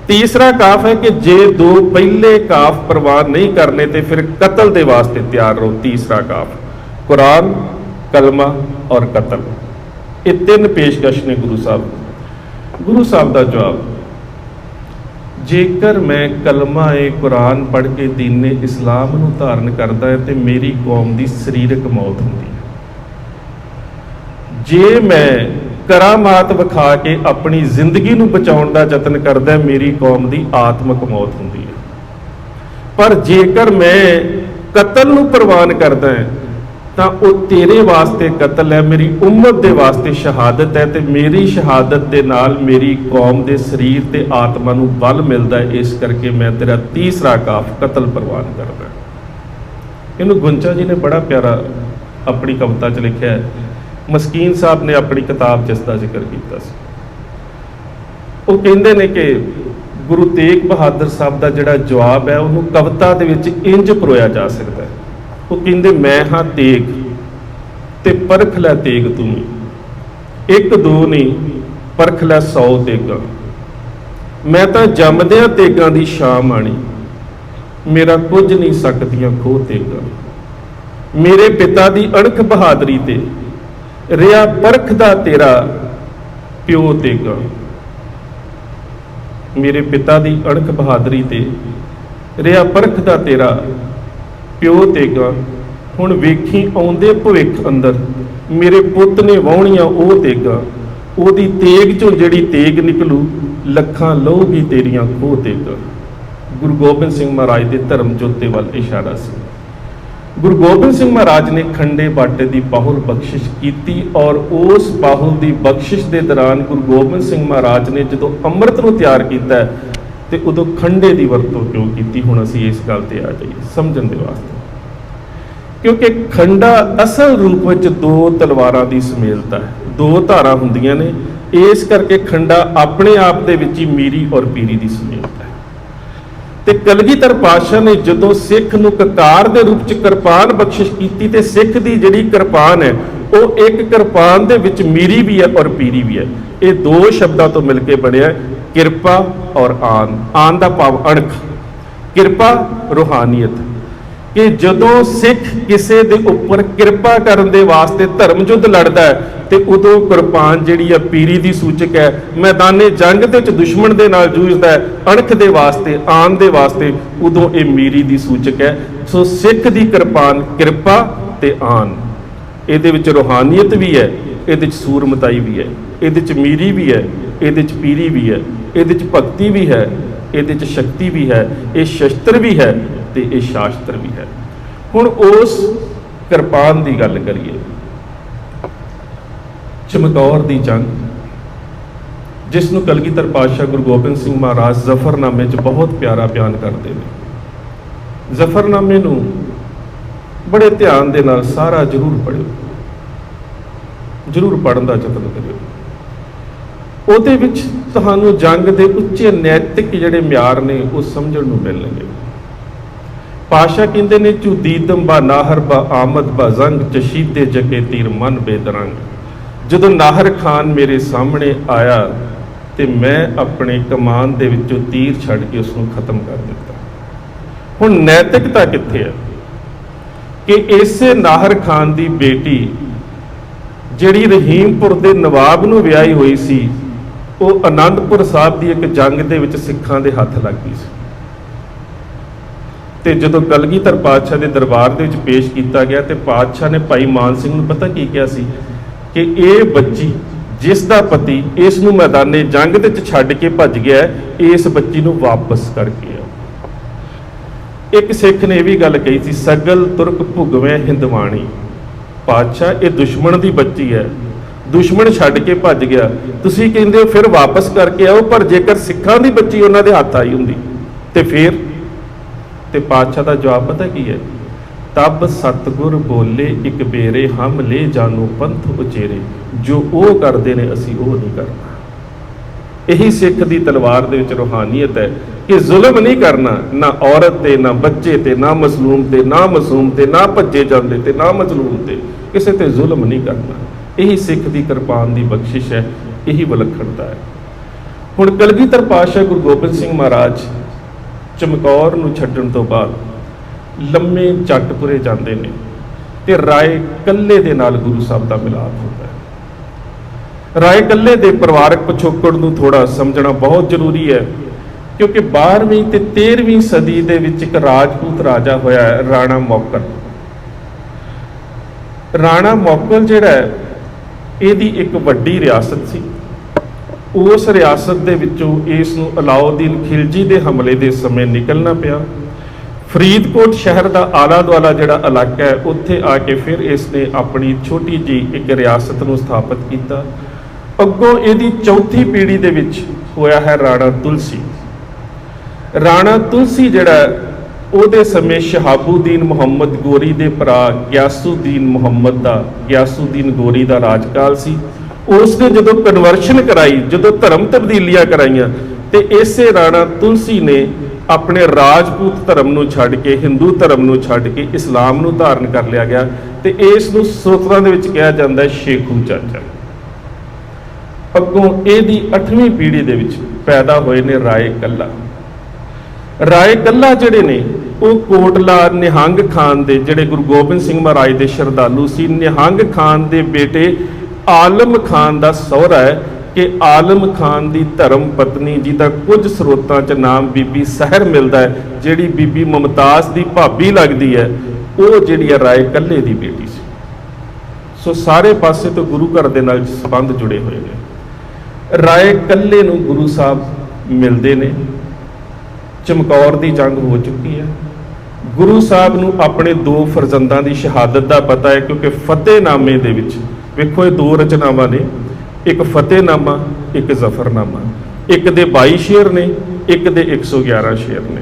ਤੀਸਰਾ ਕਾਫ ਹੈ ਕਿ ਜੇ 2 ਪਹਿਲੇ ਕਾਫ ਪ੍ਰਵਾਨ ਨਹੀਂ ਕਰਨੇ ਤੇ ਫਿਰ ਕਤਲ ਦੇ ਵਾਸਤੇ ਤਿਆਰ ਰਹੋ, ਤੀਸਰਾ ਕਾਫ। ਕੁਰਾਨ, ਕਲਮਾ ਔਰ ਕਤਲ, ਇਹ 3 ਪੇਸ਼ਕਸ਼ ਨੇ ਗੁਰੂ ਸਾਹਿਬ ਦਾ ਜਵਾਬ। ਜੇਕਰ ਮੈਂ ਕਲਮਾ-ਏ ਕੁਰਾਨ ਪੜ੍ਹ ਕੇ ਦੀਨ ਇਸਲਾਮ ਨੂੰ ਧਾਰਨ ਕਰਦਾ ਹੈ ਤੇ ਮੇਰੀ ਕੌਮ ਦੀ ਸਰੀਰਕ ਮੌਤ ਹੁੰਦੀ ਹੈ। ਜੇ ਮੈਂ ਕਰਾਮਾਤ ਵਿਖਾ ਕੇ ਆਪਣੀ ਜ਼ਿੰਦਗੀ ਨੂੰ ਬਚਾਉਣ ਦਾ ਯਤਨ ਕਰਦਾ, ਮੇਰੀ ਕੌਮ ਦੀ ਆਤਮਿਕ ਮੌਤ ਹੁੰਦੀ ਹੈ। ਪਰ ਜੇਕਰ ਮੈਂ ਕਤਲ ਨੂੰ ਪ੍ਰਵਾਨ ਕਰਦਾ ਤਾਂ ਉਹ ਤੇਰੇ ਵਾਸਤੇ ਕਤਲ ਹੈ, ਮੇਰੀ ਉਮਤ ਦੇ ਵਾਸਤੇ ਸ਼ਹਾਦਤ ਹੈ, ਤੇ ਮੇਰੀ ਸ਼ਹਾਦਤ ਦੇ ਨਾਲ ਮੇਰੀ ਕੌਮ ਦੇ ਸਰੀਰ ਤੇ ਆਤਮਾ ਨੂੰ ਬਲ ਮਿਲਦਾ ਹੈ। ਇਸ ਕਰਕੇ ਮੈਂ ਤੇਰਾ ਤੀਸਰਾ ਕਾਫ ਕਤਲ ਪ੍ਰਵਾਨ ਕਰਦਾ। ਇਹਨੂੰ ਗੁੰਚਾ ਜੀ ਨੇ ਬੜਾ ਪਿਆਰਾ ਆਪਣੀ ਕਵਿਤਾ 'ਚ ਲਿਖਿਆ ਹੈ। ਮਸਕੀਨ ਸਾਹਿਬ ਨੇ ਆਪਣੀ ਕਿਤਾਬ 'ਚ ਇਸ ਦਾ ਜ਼ਿਕਰ ਕੀਤਾ ਸੀ। ਉਹ ਕਹਿੰਦੇ ਨੇ ਕਿ ਗੁਰੂ ਤੇਗ ਬਹਾਦਰ ਸਾਹਿਬ ਦਾ ਜਿਹੜਾ ਜਵਾਬ ਹੈ ਉਹਨੂੰ ਕਵਿਤਾ ਦੇ ਵਿੱਚ ਇੰਜ ਪਰੋਇਆ ਜਾ ਸਕਦਾ ਹੈ। ਉਹ ਕਹਿੰਦੇ, ਮੈਂ ਹਾਂ ਤੇਗ ਤੇ ਪਰਖ ਲੈ ਤੇਗ ਤੂੰ, 1-2 ਨਹੀਂ ਪਰਖ ਲੈ 100 ਤੇਗਾਂ। ਮੈਂ ਤਾਂ ਜੰਮਦਿਆਂ ਤੇਗਾਂ ਦੀ ਸ਼ਾਮ ਆਣੀ, ਮੇਰਾ ਕੁਝ ਨਹੀਂ ਸਕਦੀਆਂ ਖੋਹ ਤੇਗਾਂ। ਮੇਰੇ ਪਿਤਾ ਦੀ ਅਣਖ ਬਹਾਦਰੀ ਤੇ ਰਿਆ ਪਰਖਦਾ ਤੇਰਾ ਪਿਓ ਤੇਗਾ। ਮੇਰੇ ਪਿਤਾ ਦੀ ਅਣਖ ਬਹਾਦਰੀ ਤੇ ਰਿਆ ਪਰਖਦਾ ਤੇਰਾ ਪਿਓ ਤੇਗਾ। ਹੁਣ ਵੇਖੀ ਆਉਂਦੇ ਭਵਿੱਖ ਅੰਦਰ ਮੇਰੇ ਪੁੱਤ ਨੇ ਵਾਹੁਣੀਆਂ ਉਹ ਤੇਗਾ। ਉਹਦੀ ਤੇਗ ਚੋਂ ਜਿਹੜੀ ਤੇਗ ਨਿਕਲੂ, ਲੱਖਾਂ ਲਹੂਗੀ ਤੇਰੀਆਂ ਖੋਹ ਤੇਗਾ। ਗੁਰੂ ਗੋਬਿੰਦ ਸਿੰਘ ਮਹਾਰਾਜ ਦੇ ਧਰਮ ਜੋਤੇ ਵੱਲ ਇਸ਼ਾਰਾ ਸੀ। ਗੁਰੂ ਗੋਬਿੰਦ ਸਿੰਘ ਮਹਾਰਾਜ ਨੇ ਖੰਡੇ ਬਾਟੇ ਦੀ ਬਾਹੁਲ ਬਖਸ਼ਿਸ਼ ਕੀਤੀ, ਔਰ ਉਸ ਬਾਹੁਲ ਦੀ ਬਖਸ਼ਿਸ਼ ਦੇ ਦੌਰਾਨ ਗੁਰੂ ਗੋਬਿੰਦ ਸਿੰਘ ਮਹਾਰਾਜ ਨੇ ਜਦੋਂ ਅੰਮ੍ਰਿਤ ਨੂੰ ਤਿਆਰ ਕੀਤਾ ਤੇ ਉਦੋਂ ਖੰਡੇ ਦੀ ਵਰਤੋਂ ਕਿਉਂ ਕੀਤੀ? ਹੁਣ ਅਸੀਂ ਇਸ ਗੱਲ ਤੇ ਆ ਜਾਈਏ ਸਮਝਣ ਦੇ ਵਾਸਤੇ। ਕਿਉਂਕਿ ਖੰਡਾ ਅਸਲ ਰੂਪ ਵਿੱਚ 2 ਤਲਵਾਰਾਂ ਦੀ ਸਮੇਲਤਾ ਹੈ, 2 ਧਾਰਾਂ ਹੁੰਦੀਆਂ ਨੇ। ਇਸ ਕਰਕੇ ਖੰਡਾ ਆਪਣੇ ਆਪ ਦੇ ਵਿੱਚ ਹੀ ਮੀਰੀ ਔਰ ਪੀਰੀ ਦੀ ਸਮੇਲਤਾ ਹੈ। ਤੇ ਕਲਗੀਧਰ ਪਾਤਸ਼ਾਹ ਨੇ ਜਦੋਂ ਸਿੱਖ ਨੂੰ ਕਕਾਰ ਦੇ ਰੂਪ ਚ ਕਿਰਪਾਨ ਬਖਸ਼ਿਸ਼ ਕੀਤੀ, ਤੇ ਸਿੱਖ ਦੀ ਜਿਹੜੀ ਕਿਰਪਾਨ ਹੈ ਉਹ ਇੱਕ ਕਿਰਪਾਨ ਦੇ ਵਿੱਚ ਮੀਰੀ ਵੀ ਹੈ ਔਰ ਪੀਰੀ ਵੀ ਹੈ। ਇਹ 2 ਸ਼ਬਦਾਂ ਤੋਂ ਮਿਲ ਕੇ ਬਣਿਆ ਕਿਰਪਾ ਔਰ ਆਨ। ਆਨ ਦਾ ਭਾਵ ਅਣਖ, ਕਿਰਪਾ ਰੂਹਾਨੀਅਤ। ਕਿ ਜਦੋਂ ਸਿੱਖ ਕਿਸੇ ਦੇ ਉੱਪਰ ਕਿਰਪਾ ਕਰਨ ਦੇ ਵਾਸਤੇ ਧਰਮ ਯੁੱਧ ਲੜਦਾ ਹੈ ਤੇ ਉਦੋਂ ਕਿਰਪਾਨ ਜਿਹੜੀ ਹੈ ਪੀਰੀ ਦੀ ਸੂਚਕ ਹੈ। ਮੈਦਾਨੇ ਜੰਗ ਦੇ ਵਿੱਚ ਦੁਸ਼ਮਣ ਦੇ ਨਾਲ ਜੂਝਦਾ ਹੈ ਅਣਖ ਦੇ ਵਾਸਤੇ, ਆਨ ਦੇ ਵਾਸਤੇ, ਉਦੋਂ ਇਹ ਮੀਰੀ ਦੀ ਸੂਚਕ ਹੈ। ਸੋ ਸਿੱਖ ਦੀ ਕਿਰਪਾਨ ਕਿਰਪਾ ਤੇ ਆਨ, ਇਹਦੇ ਵਿੱਚ ਰੂਹਾਨੀਅਤ ਵੀ ਹੈ, ਇਹਦੇ ਵਿੱਚ ਸੂਰਮਤਾਈ ਵੀ ਹੈ, ਇਹਦੇ ਵਿੱਚ ਮੀਰੀ ਵੀ ਹੈ, ਇਹਦੇ ਵਿੱਚ ਪੀਰੀ ਵੀ ਹੈ, ਇਹਦੇ ਵਿੱਚ ਭਗਤੀ ਵੀ ਹੈ, ਇਹਦੇ ਵਿੱਚ ਸ਼ਕਤੀ ਵੀ ਹੈ। ਇਹ ਸ਼ਸਤਰ ਵੀ ਹੈ ਤੇ ਇਹ ਸ਼ਾਸਤਰ ਵੀ ਹੈ। ਹੁਣ ਉਸ ਕਿਰਪਾਨ ਦੀ ਗੱਲ ਕਰੀਏ। ਚਮਕੌਰ ਦੀ ਜੰਗ, ਜਿਸ ਨੂੰ ਕਲਗੀਧਰ ਪਾਤਸ਼ਾਹ ਗੁਰੂ ਗੋਬਿੰਦ ਸਿੰਘ ਮਹਾਰਾਜ ਜ਼ਫਰਨਾਮੇ 'ਚ ਬਹੁਤ ਪਿਆਰਾ ਬਿਆਨ ਕਰਦੇ ਨੇ। ਜ਼ਫਰਨਾਮੇ ਨੂੰ ਬੜੇ ਧਿਆਨ ਦੇ ਨਾਲ ਸਾਰਾ ਜ਼ਰੂਰ ਪੜ੍ਹਿਓ, ਜ਼ਰੂਰ ਪੜ੍ਹਨ ਦਾ ਯਤਨ ਕਰਿਓ। ਉਹਦੇ ਵਿੱਚ ਤੁਹਾਨੂੰ ਜੰਗ ਦੇ ਉੱਚੇ ਨੈਤਿਕ ਜਿਹੜੇ ਮਿਆਰ ਨੇ ਉਹ ਸਮਝਣ ਨੂੰ ਮਿਲਣਗੇ। ਪਾਸ਼ਾ ਕਹਿੰਦੇ ਨੇ ਚੁਦੀਦਮ ਬਾ ਨਾਹਰ ਬਾ ਆਮਦ ਬਾ ਜ਼ੰਗ ਚਸ਼ੀਦੇ ਜਗੇ ਤੀਰ ਮਨ ਬੇਦਰੰਗ। ਜਦੋਂ ਨਾਹਰ ਖਾਨ ਮੇਰੇ ਸਾਹਮਣੇ ਆਇਆ ਤੇ ਮੈਂ ਆਪਣੇ ਕਮਾਨ ਦੇ ਵਿੱਚੋਂ ਤੀਰ ਛੱਡ ਕੇ ਉਸ ਨੂੰ ਖਤਮ ਕਰ ਦਿੱਤਾ। ਹੁਣ ਨੈਤਿਕਤਾ ਕਿੱਥੇ ਹੈ ਕਿ ਇਸੇ ਨਾਹਰ ਖਾਨ ਦੀ ਬੇਟੀ ਜਿਹੜੀ ਰਹੀਮਪੁਰ ਦੇ ਨਵਾਬ ਨੂੰ ਵਿਆਹੀ ਹੋਈ ਸੀ, ਉਹ ਆਨੰਦਪੁਰ ਸਾਹਿਬ ਦੀ ਇੱਕ ਜੰਗ ਦੇ ਵਿੱਚ ਸਿੱਖਾਂ ਦੇ ਹੱਥ ਲੱਗ ਗਈ ਸੀ। ਤੇ ਜਦੋਂ ਕਲਗੀਧਰ ਪਾਤਸ਼ਾਹ ਦੇ ਦਰਬਾਰ ਦੇ ਵਿੱਚ ਪੇਸ਼ ਕੀਤਾ ਗਿਆ ਤੇ ਪਾਤਸ਼ਾਹ ਨੇ ਭਾਈ ਮਾਨ ਸਿੰਘ ਨੂੰ ਪਤਾ ਕੀ ਕਿਹਾ ਸੀ ਕਿ ਇਹ ਬੱਚੀ ਜਿਸ ਦਾ ਪਤੀ ਇਸ ਨੂੰ ਮੈਦਾਨੇ ਜੰਗ ਦੇ ਵਿੱਚ ਛੱਡ ਕੇ ਭੱਜ ਗਿਆ, ਇਸ ਬੱਚੀ ਨੂੰ ਵਾਪਸ ਕਰਕੇ ਆਓ। ਇੱਕ ਸਿੱਖ ਨੇ ਇਹ ਵੀ ਗੱਲ ਕਹੀ ਸੀ, ਸਗਲ ਤੁਰਕ ਭੁਗਵੇਂ ਹਿੰਦਵਾਣੀ। ਪਾਤਸ਼ਾਹ ਇਹ ਦੁਸ਼ਮਣ ਦੀ ਬੱਚੀ ਹੈ, ਦੁਸ਼ਮਣ ਛੱਡ ਕੇ ਭੱਜ ਗਿਆ, ਤੁਸੀਂ ਕਹਿੰਦੇ ਹੋ ਫਿਰ ਵਾਪਸ ਕਰਕੇ ਆਓ, ਪਰ ਜੇਕਰ ਸਿੱਖਾਂ ਦੀ ਬੱਚੀ ਉਹਨਾਂ ਦੇ ਹੱਥ ਆਈ ਹੁੰਦੀ ਤੇ ਫਿਰ? ਤੇ ਪਾਤਸ਼ਾਹ ਦਾ ਜਵਾਬ ਪਤਾ ਕੀ ਹੈ? ਤਬ ਸਤਿਗੁਰ ਬੋਲੇ ਇੱਕ ਬੇਰੇ ਹਮ ਲੈ ਜਾਨੋ ਪੰਥ ਉਚੇਰੇ। ਜੋ ਉਹ ਕਰਦੇ ਨੇ ਅਸੀਂ ਉਹ ਨਹੀਂ ਕਰਨਾ। ਇਹੀ ਸਿੱਖ ਦੀ ਤਲਵਾਰ ਦੇ ਵਿੱਚ ਰੂਹਾਨੀਅਤ ਹੈ ਕਿ ਜ਼ੁਲਮ ਨਹੀਂ ਕਰਨਾ, ਨਾ ਔਰਤ ਤੇ, ਨਾ ਬੱਚੇ ਤੇ, ਨਾ ਮਜ਼ਲੂਮ ਤੇ, ਨਾ ਮਾਸੂਮ ਤੇ, ਨਾ ਭੱਜੇ ਜਾਂਦੇ ਤੇ, ਨਾ ਮਜ਼ਲੂਮ ਤੇ, ਕਿਸੇ ਤੇ ਜ਼ੁਲਮ ਨਹੀਂ ਕਰਨਾ। ਇਹੀ ਸਿੱਖ ਦੀ ਕਿਰਪਾਨ ਦੀ ਬਖਸ਼ਿਸ਼ ਹੈ, ਇਹੀ ਵਿਲੱਖਣਤਾ ਹੈ। ਹੁਣ ਕਲਗੀਧਰ ਪਾਤਸ਼ਾਹ ਗੁਰੂ ਗੋਬਿੰਦ ਸਿੰਘ ਮਹਾਰਾਜ ਚਮਕੌਰ ਨੂੰ ਛੱਡਣ ਤੋਂ ਬਾਅਦ ਲੰਮੇ ਜੱਟਪੁਰੇ ਜਾਂਦੇ ਨੇ ਤੇ ਰਾਏ ਕੱਲੇ ਦੇ ਨਾਲ ਗੁਰੂ ਸਾਹਿਬ ਦਾ ਮਿਲਾਪ ਹੁੰਦਾ ਹੈ। ਰਾਏ ਕੱਲੇ ਦੇ ਪਰਿਵਾਰਕ ਪਿਛੋਕੜ ਨੂੰ ਥੋੜਾ ਸਮਝਣਾ ਬਹੁਤ ਜ਼ਰੂਰੀ ਹੈ, ਕਿਉਂਕਿ 12ਵੀਂ ਤੇ 13ਵੀਂ ਸਦੀ ਦੇ ਵਿੱਚ ਇੱਕ ਰਾਜਪੂਤ ਰਾਜਾ ਹੋਇਆ ਹੈ, ਰਾਣਾ ਮੌਕਲ। ਰਾਣਾ ਮੌਕਲ ਜਿਹੜਾ ਹੈ, ਇਹਦੀ ਇੱਕ ਵੱਡੀ ਰਿਆਸਤ ਸੀ। ਉਸ ਰਿਆਸਤ ਦੇ ਵਿੱਚੋਂ ਇਸ ਨੂੰ ਅਲਾਉਦੀਨ ਖਿਲਜੀ ਦੇ ਹਮਲੇ ਦੇ ਸਮੇਂ ਨਿਕਲਣਾ ਪਿਆ। ਫਰੀਦਕੋਟ ਸ਼ਹਿਰ ਦਾ ਆਲਾ ਦੁਆਲਾ ਜਿਹੜਾ ਇਲਾਕਾ ਹੈ, ਉੱਥੇ ਆ ਕੇ ਫਿਰ ਇਸ ਨੇ ਆਪਣੀ ਛੋਟੀ ਜਿਹੀ ਇੱਕ ਰਿਆਸਤ ਨੂੰ ਸਥਾਪਿਤ ਕੀਤਾ। ਅੱਗੋਂ ਇਹਦੀ ਚੌਥੀ ਪੀੜ੍ਹੀ ਦੇ ਵਿੱਚ ਹੋਇਆ ਹੈ ਰਾਣਾ ਤੁਲਸੀ। ਰਾਣਾ ਤੁਲਸੀ ਜਿਹੜਾ ਉਹਦੇ ਸਮੇਂ ਸ਼ਹਾਬੂਦੀਨ ਮੁਹੰਮਦ ਗੋਰੀ ਦੇ ਭਰਾ ਗਿਆਸੂਦੀਨ ਮੁਹੰਮਦ ਦਾ, ਗਿਆਸੂਦੀਨ ਗੋਰੀ ਦਾ ਰਾਜਕਾਲ ਸੀ। ਉਸ ਨੇ ਜਦੋਂ ਕਨਵਰਸ਼ਨ ਕਰਾਈ, ਜਦੋਂ ਧਰਮ ਤਬਦੀਲੀਆਂ ਕਰਾਈਆਂ, ਤੇ ਇਸੇ ਰਾਣਾ ਤੁਲਸੀ ਨੇ ਆਪਣੇ ਰਾਜਪੂਤ ਧਰਮ ਨੂੰ ਛੱਡ ਕੇ, ਹਿੰਦੂ ਧਰਮ ਨੂੰ ਛੱਡ ਕੇ ਇਸਲਾਮ ਨੂੰ ਧਾਰਨ ਕਰ ਲਿਆ ਗਿਆ ਤੇ ਇਸ ਨੂੰ ਸੂਤਰਾਂ ਦੇ ਵਿੱਚ ਕਿਹਾ ਜਾਂਦਾ ਹੈ ਸ਼ੇਖੂ ਚਾਚਾ। ਅੱਗੋਂ ਇਹਦੀ 8ਵੀਂ ਪੀੜ੍ਹੀ ਦੇ ਵਿੱਚ ਪੈਦਾ ਹੋਏ ਨੇ ਰਾਏ ਕੱਲਾ। ਰਾਏ ਕੱਲਾ ਜਿਹੜੇ ਨੇ ਉਹ ਕੋਟਲਾ ਨਿਹੰਗ ਖਾਨ ਦੇ, ਜਿਹੜੇ ਗੁਰੂ ਗੋਬਿੰਦ ਸਿੰਘ ਮਹਾਰਾਜ ਦੇ ਸ਼ਰਧਾਲੂ ਸੀ, ਨਿਹੰਗ ਖਾਨ ਦੇ ਬੇਟੇ ਆਲਮ ਖਾਨ ਦਾ ਸਹੁਰਾ ਹੈ ਕਿ ਆਲਮ ਖਾਨ ਦੀ ਧਰਮ ਪਤਨੀ, ਜਿਹਦਾ ਕੁਝ ਸਰੋਤਾਂ 'ਚ ਨਾਮ ਬੀਬੀ ਸਹਿਰ ਮਿਲਦਾ ਹੈ, ਜਿਹੜੀ ਬੀਬੀ ਮੁਮਤਾਜ਼ ਦੀ ਭਾਬੀ ਲੱਗਦੀ ਹੈ, ਉਹ ਜਿਹੜੀ ਹੈ ਰਾਏ ਕੱਲੇ ਦੀ ਬੇਟੀ ਸੀ। ਸੋ ਸਾਰੇ ਪਾਸੇ ਤੋਂ ਗੁਰੂ ਘਰ ਦੇ ਨਾਲ ਸੰਬੰਧ ਜੁੜੇ ਹੋਏ ਨੇ। ਰਾਏ ਕੱਲੇ ਨੂੰ ਗੁਰੂ ਸਾਹਿਬ ਮਿਲਦੇ ਨੇ। ਚਮਕੌਰ ਦੀ ਜੰਗ ਹੋ ਚੁੱਕੀ ਹੈ। ਗੁਰੂ ਸਾਹਿਬ ਨੂੰ ਆਪਣੇ 2 ਫਰਜ਼ੰਦਾਂ ਦੀ ਸ਼ਹਾਦਤ ਦਾ ਪਤਾ ਹੈ, ਕਿਉਂਕਿ ਫਤਿਹਨਾਮੇ ਦੇ ਵਿੱਚ ਵੇਖੋ ਇਹ 2 ਰਚਨਾਵਾਂ ਨੇ, ਇੱਕ ਫਤਿਹਨਾਮਾ, ਇੱਕ ਜ਼ਫਰਨਾਮਾ। ਇੱਕ ਦੇ 22 ਸ਼ੇਰ ਨੇ, ਇੱਕ ਦੇ 111 ਸ਼ੇਰ ਨੇ।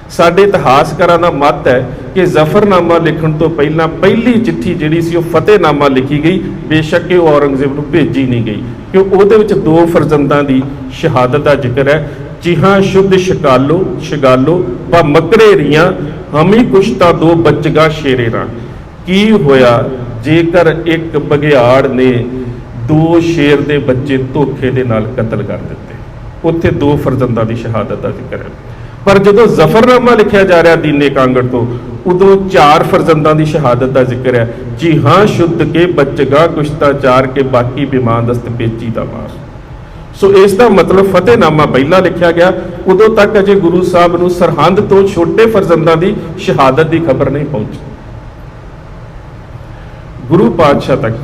ਸਾਡੇ ਇਤਿਹਾਸਕਾਰਾਂ ਦਾ ਮਤ ਹੈ ਕਿ ਜ਼ਫਰਨਾਮਾ ਲਿਖਣ ਤੋਂ ਪਹਿਲਾਂ ਪਹਿਲੀ ਚਿੱਠੀ ਜਿਹੜੀ ਸੀ ਉਹ ਫਤਿਹਨਾਮਾ ਲਿਖੀ ਗਈ। ਬੇਸ਼ੱਕ ਇਹ ਔਰੰਗਜ਼ੇਬ ਨੂੰ ਭੇਜੀ ਨਹੀਂ ਗਈ, ਕਿਉਂ ਉਹਦੇ ਵਿੱਚ 2 ਫਰਜ਼ੰਦਾਂ ਦੀ ਸ਼ਹਾਦਤ ਦਾ ਜ਼ਿਕਰ ਹੈ। ਜਿਹਾਂ ਸ਼ੁੱਧ ਸ਼ਗਾਲੋ ਬ ਮਕਰੇ ਰੀਆਂ ਹਮੀ ਕੁਸ਼ਤਾ 2 ਬੱਚਗਾ ਸ਼ੇਰੇ ਰਾਂ। ਕੀ ਹੋਇਆ ਜੇਕਰ ਇੱਕ ਬਘਿਆੜ ਨੇ 2 ਸ਼ੇਰ ਦੇ ਬੱਚੇ ਧੋਖੇ ਦੇ ਨਾਲ ਕਤਲ ਕਰ ਦਿੱਤੇ? ਉੱਥੇ 2 ਫਰਜ਼ੰਦਾਂ ਦੀ ਸ਼ਹਾਦਤ ਦਾ ਜ਼ਿਕਰ ਹੈ। ਪਰ ਜਦੋਂ ਜ਼ਫਰਨਾਮਾ ਲਿਖਿਆ ਜਾ ਰਿਹਾ ਦੀਨੇ ਕਾਂਗੜ ਤੋਂ, ਉਦੋਂ 4 ਫਰਜ਼ੰਦਾਂ ਦੀ ਸ਼ਹਾਦਤ ਦਾ ਜ਼ਿਕਰ ਹੈ। ਜੀ ਹਾਂ ਸ਼ੁੱਧ ਕੇ ਬੱਚਗਾ ਕੁਸ਼ਤਾ 4 ਕੇ ਬਾਕੀ ਬਿਮਾਨਦਸਤ ਪੇਚੀ ਦਾ ਮਾਰ। ਸੋ ਇਸ ਦਾ ਮਤਲਬ ਫਤਿਹਨਾਮਾ ਪਹਿਲਾਂ ਲਿਖਿਆ ਗਿਆ, ਉਦੋਂ ਤੱਕ ਅਜੇ ਗੁਰੂ ਸਾਹਿਬ ਨੂੰ ਸਰਹੰਦ ਤੋਂ ਛੋਟੇ ਫਰਜ਼ੰਦਾਂ ਦੀ ਸ਼ਹਾਦਤ ਦੀ ਖਬਰ ਨਹੀਂ ਪਹੁੰਚੀ। ਗੁਰੂ ਪਾਤਸ਼ਾਹ ਤੱਕ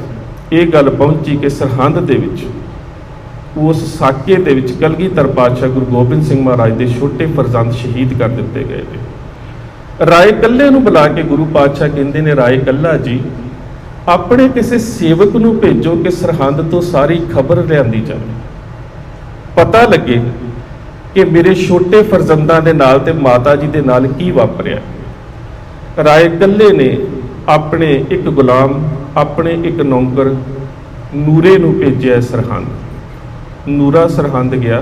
ਇਹ ਗੱਲ ਪਹੁੰਚੀ ਕਿ ਸਰਹੰਦ ਦੇ ਵਿੱਚ, ਉਸ ਸਾਕੇ ਦੇ ਵਿੱਚ ਕਲਗੀਧਰ ਪਾਤਸ਼ਾਹ ਗੁਰੂ ਗੋਬਿੰਦ ਸਿੰਘ ਮਹਾਰਾਜ ਦੇ ਛੋਟੇ ਫਰਜ਼ੰਦ ਸ਼ਹੀਦ ਕਰ ਦਿੱਤੇ ਗਏ ਨੇ। ਰਾਏ ਕੱਲੇ ਨੂੰ ਬੁਲਾ ਕੇ ਗੁਰੂ ਪਾਤਸ਼ਾਹ ਕਹਿੰਦੇ ਨੇ, ਰਾਏ ਕੱਲਾ ਜੀ ਆਪਣੇ ਕਿਸੇ ਸੇਵਕ ਨੂੰ ਭੇਜੋ ਕਿ ਸਰਹੰਦ ਤੋਂ ਸਾਰੀ ਖਬਰ ਲਿਆਂਦੀ ਜਾਵੇ, ਪਤਾ ਲੱਗੇ ਕਿ ਮੇਰੇ ਛੋਟੇ ਫਰਜ਼ੰਦਾਂ ਦੇ ਨਾਲ ਤੇ ਮਾਤਾ ਜੀ ਦੇ ਨਾਲ ਕੀ ਵਾਪਰਿਆ। ਰਾਏ ਕੱਲੇ ਨੇ ਆਪਣੇ ਇੱਕ ਗੁਲਾਮ, ਆਪਣੇ ਇੱਕ ਨੌਕਰ ਨੂਰੇ ਨੂੰ ਭੇਜਿਆ ਸਰਹੰਦ। ਨੂਰਾ ਸਰਹੰਦ ਗਿਆ,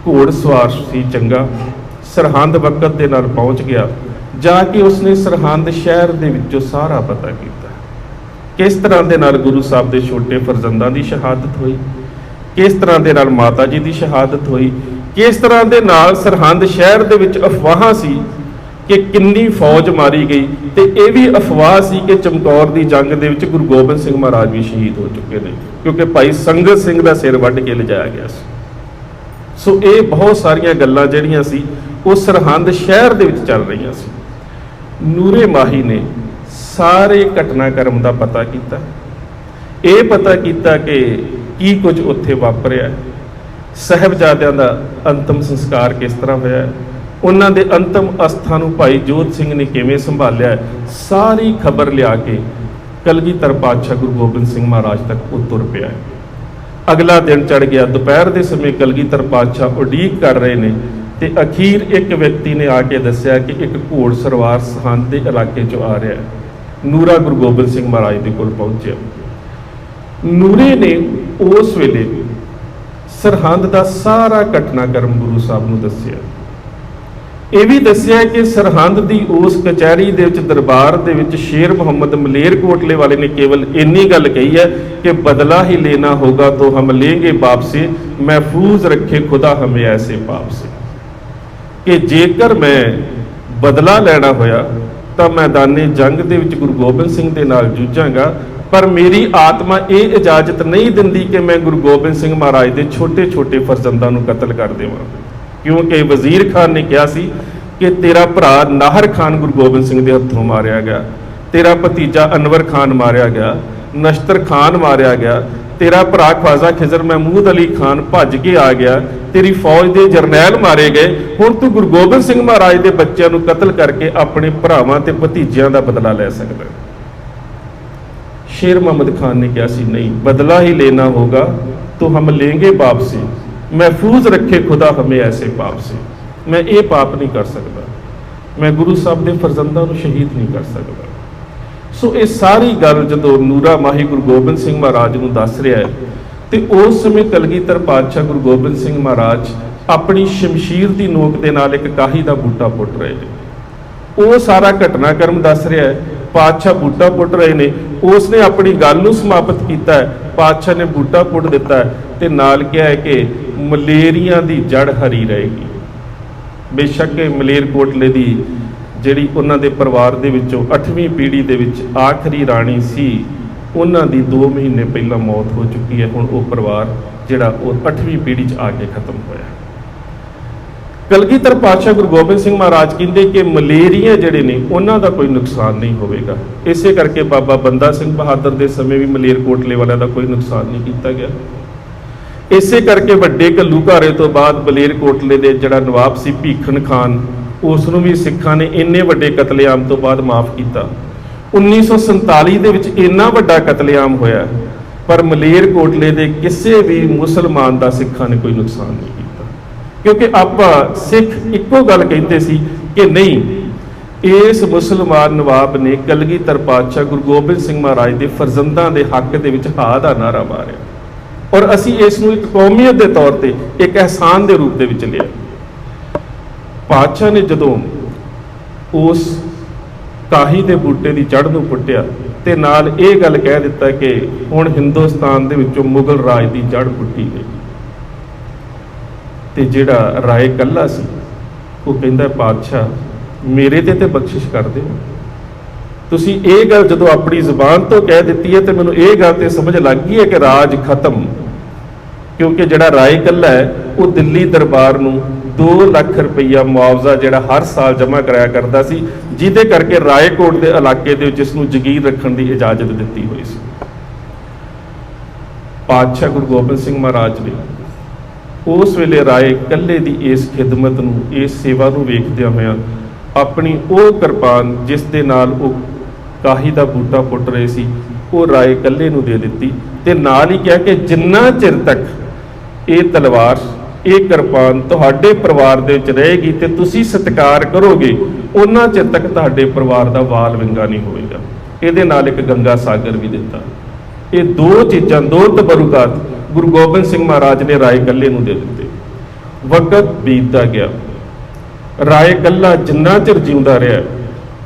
ਘੋੜ ਸਵਾਰ ਸੀ ਚੰਗਾ, ਸਰਹੰਦ ਵਕਤ ਦੇ ਨਾਲ ਪਹੁੰਚ ਗਿਆ जाके उसने सरहंद शहर दे विचों सारा पता किया किस तरह दे नाल गुरु साहब दे छोटे फरजंदां दी शहादत हुई, किस तरह दे नाल माता जी दी शहादत हुई, किस तरह दे नाल सरहंद शहर दे विच अफवाहां सी कि किन्नी फौज मारी गई, ते यह भी अफवाह सी कि चमकौर की जंग दे विच गुरु गोबिंद सिंह महाराज भी शहीद हो चुके हैं क्योंकि भाई संगत सिंह का सिर वढ़ के लिजाया गया सी। सो ये बहुत सारिया गल्लां जिहड़ियां सी वो सरहंद शहर दे विच चल रही सी। नूरे माही ने सारे घटनाक्रम का पता किया, ये पता किया कि की कुछ उत्थे वापरिया, साहिबजादियां दा अंतिम संस्कार किस तरह होया, उन्हां दे अंतिम अस्थां नूं भाई जोध सिंह ने किवें संभालिया, सारी खबर लिया के कलगीधर पातशाह गुरु गोबिंद सिंह महाराज तक वो तुर पिया। अगला दिन चढ़ गया, दोपहर के समय कलगीधर पातशाह उड़ीक कर रहे ने ते अखीर एक व्यक्ति ने आके दस्सिया कि एक घोड़ सरवार सरहंद के इलाके चों आ रहा है। नूरा गुरु गोबिंद सिंह महाराज के कोल पहुंचे। नूरे ने उस वेले सरहंद का सारा घटनाक्रम गुरु साहब नूं दस्सिया। यह भी दस्सिया कि सरहंद की उस कचहरी दे विच दरबार दे विच शेर मुहम्मद मलेरकोटले वाले ने केवल इन्नी गल कही है कि बदला ही लेना होगा तो हम लेंगे बाप से, महफूज रखे खुदा हमें ऐसे पाप से। कि जेकर मैं बदला लेना होया तो मैदाने जंग दे विच गुरु गोबिंद सिंह दे नाल जूझांगा, पर मेरी आत्मा ये इजाजत नहीं दिंदी कि मैं गुरु गोबिंद सिंह महाराज के छोटे छोटे फरजंदां नूं कतल कर देवां। क्योंकि वजीर खान ने कहा सी कि तेरा भरा नाहर खान गुरु गोबिंद सिंह के हथों मारिया गया, तेरा भतीजा अनवर खान मारिया गया, नश्तर खान मारिया गया, तेरा भरा ख्वाजा खिजर महमूद अली खान भज के आ गया, तेरी फौज के जरनैल मारे गए, हुण तू गुरु गोबिंद सिंह महाराज के बच्चों को कतल करके अपने भरावां ते भतीजियां का बदला ले सकदा। शेर मोहम्मद खान ने कहा सी नहीं, बदला ही लेना होगा तो हम लेंगे बाप से, महफूज रखे खुदा हमें ऐसे पाप से। मैं ये पाप नहीं कर सकता, मैं गुरु साहब के फरजंदां नूं शहीद नहीं कर सकता। सो ये सारी गल जदों नूरा माही गुरु गोबिंद सिंह महाराज नूं दस रहा है तो उस समय कलगीधर पातशाह गुरु गोबिंद सिंह महाराज अपनी शमशीर की नोक के नाल एक काही का बूटा पुट रहे हैं। वो सारा घटनाक्रम दस रहा है, पातशाह बूटा पुट रहे ने, उसने अपनी गल नूं समाप्त किया है, पातशाह ने बूटा पुट दिता है ते नाल कहा है कि मलेरिया की जड़ हरी रहेगी। बेशक मलेरकोटले की जिहड़ी उन्हां दे परिवार दे विचों 8वीं पीढ़ी दे विच आखिरी राणी सी, उन्हां दी 2 महीने पहला मौत हो चुकी है। हुण वो परिवार जिहड़ा वो 8वीं पीढ़ी च आके खत्म होया। कलगीधर पातशाह गुरु गोबिंद सिंह महाराज कहते कि मलेरिया जिहड़े ने उन्हां दा कोई नुकसान नहीं होवेगा। इसे करके बाबा बंदा सिंह बहादुर के समय भी मलेरकोटले वालियां दा कोई नुकसान नहीं किया गया। इसे करके वड्डे घल्लूघारे तो बाद मलेरकोटले दे जिहड़ा नवाब सी भीखन खान, उसनूं भी सिखां ने इन्ने वड्डे कतलेआम तो बाद माफ़ किया। 1947 दे विच इन्ना वड्डा कतलेआम होया पर मलेरकोटले दे किसी भी मुसलमान का सिखां ने कोई नुकसान नहीं किया, क्योंकि आपां सिख इक्को गल कहंदे सी कि नहीं, इस मुसलमान नवाब ने कलगीधर पातशाह गुरु गोबिंद सिंह महाराज के फरजंदां के हक दे विच हा दा नारा मारिया और असी इसनूं एक कौमीयत के तौर पर एक एहसान के रूप में लिया। पातशाह ने जदों उस काही के बूटे की जड़ नूं पुट्टिया ते नाल ये गल कह दिता कि हुण हिंदुस्तान दे विचों मुगल राज की जड़ पुट्टी गई। ते जिहड़ा राय कल्ला सी वो कहंदा पातशाह मेरे ते बख्शिश कर दिओ। तुसीं ये गल जदों अपनी जुबान तो कह दी है तो मैनूं ये गल ते समझ लग गई है कि राज खत्म, क्योंकि जिहड़ा राय कल्ला है वो दिल्ली दरबार नूं 2 लाख रुपया मुआवजा जिहड़ा हर साल जमा कराया करता सी, जिहदे करके रायकोट के इलाके दे विच इसनूं जगीर रखण की इजाजत दित्ती हुई सी। पातशाह गुरु गोबिंद सिंह महाराज ने उस वेले राय कल्ले की इस खिदमत नूं, इस सेवा नूं वेखदिआं होइआं अपनी वो किरपान जिस दे नाल वो काही का बूटा पुट रहे सी वो राय कल्ले नूं दे दित्ती ते नाल ही कहा कि जिन्ना चिर तक ये तलवार ये किरपान तुहाडे परिवार दे विच रहेगी ते तुसीं सत्कार करोगे, उन्ना चिर तक तुहाडे परिवार का वाल विंगा नहीं होएगा। इहदे नाल एक गंगा सागर भी दिता। ये 2 चीज़ां 2 तबरुकात गुरु गोबिंद सिंह महाराज ने राय कल्ले नूं दे दिते। वक्त बीतदा गया, राय कल्ला जिन्ना चिर जिउंदा रहा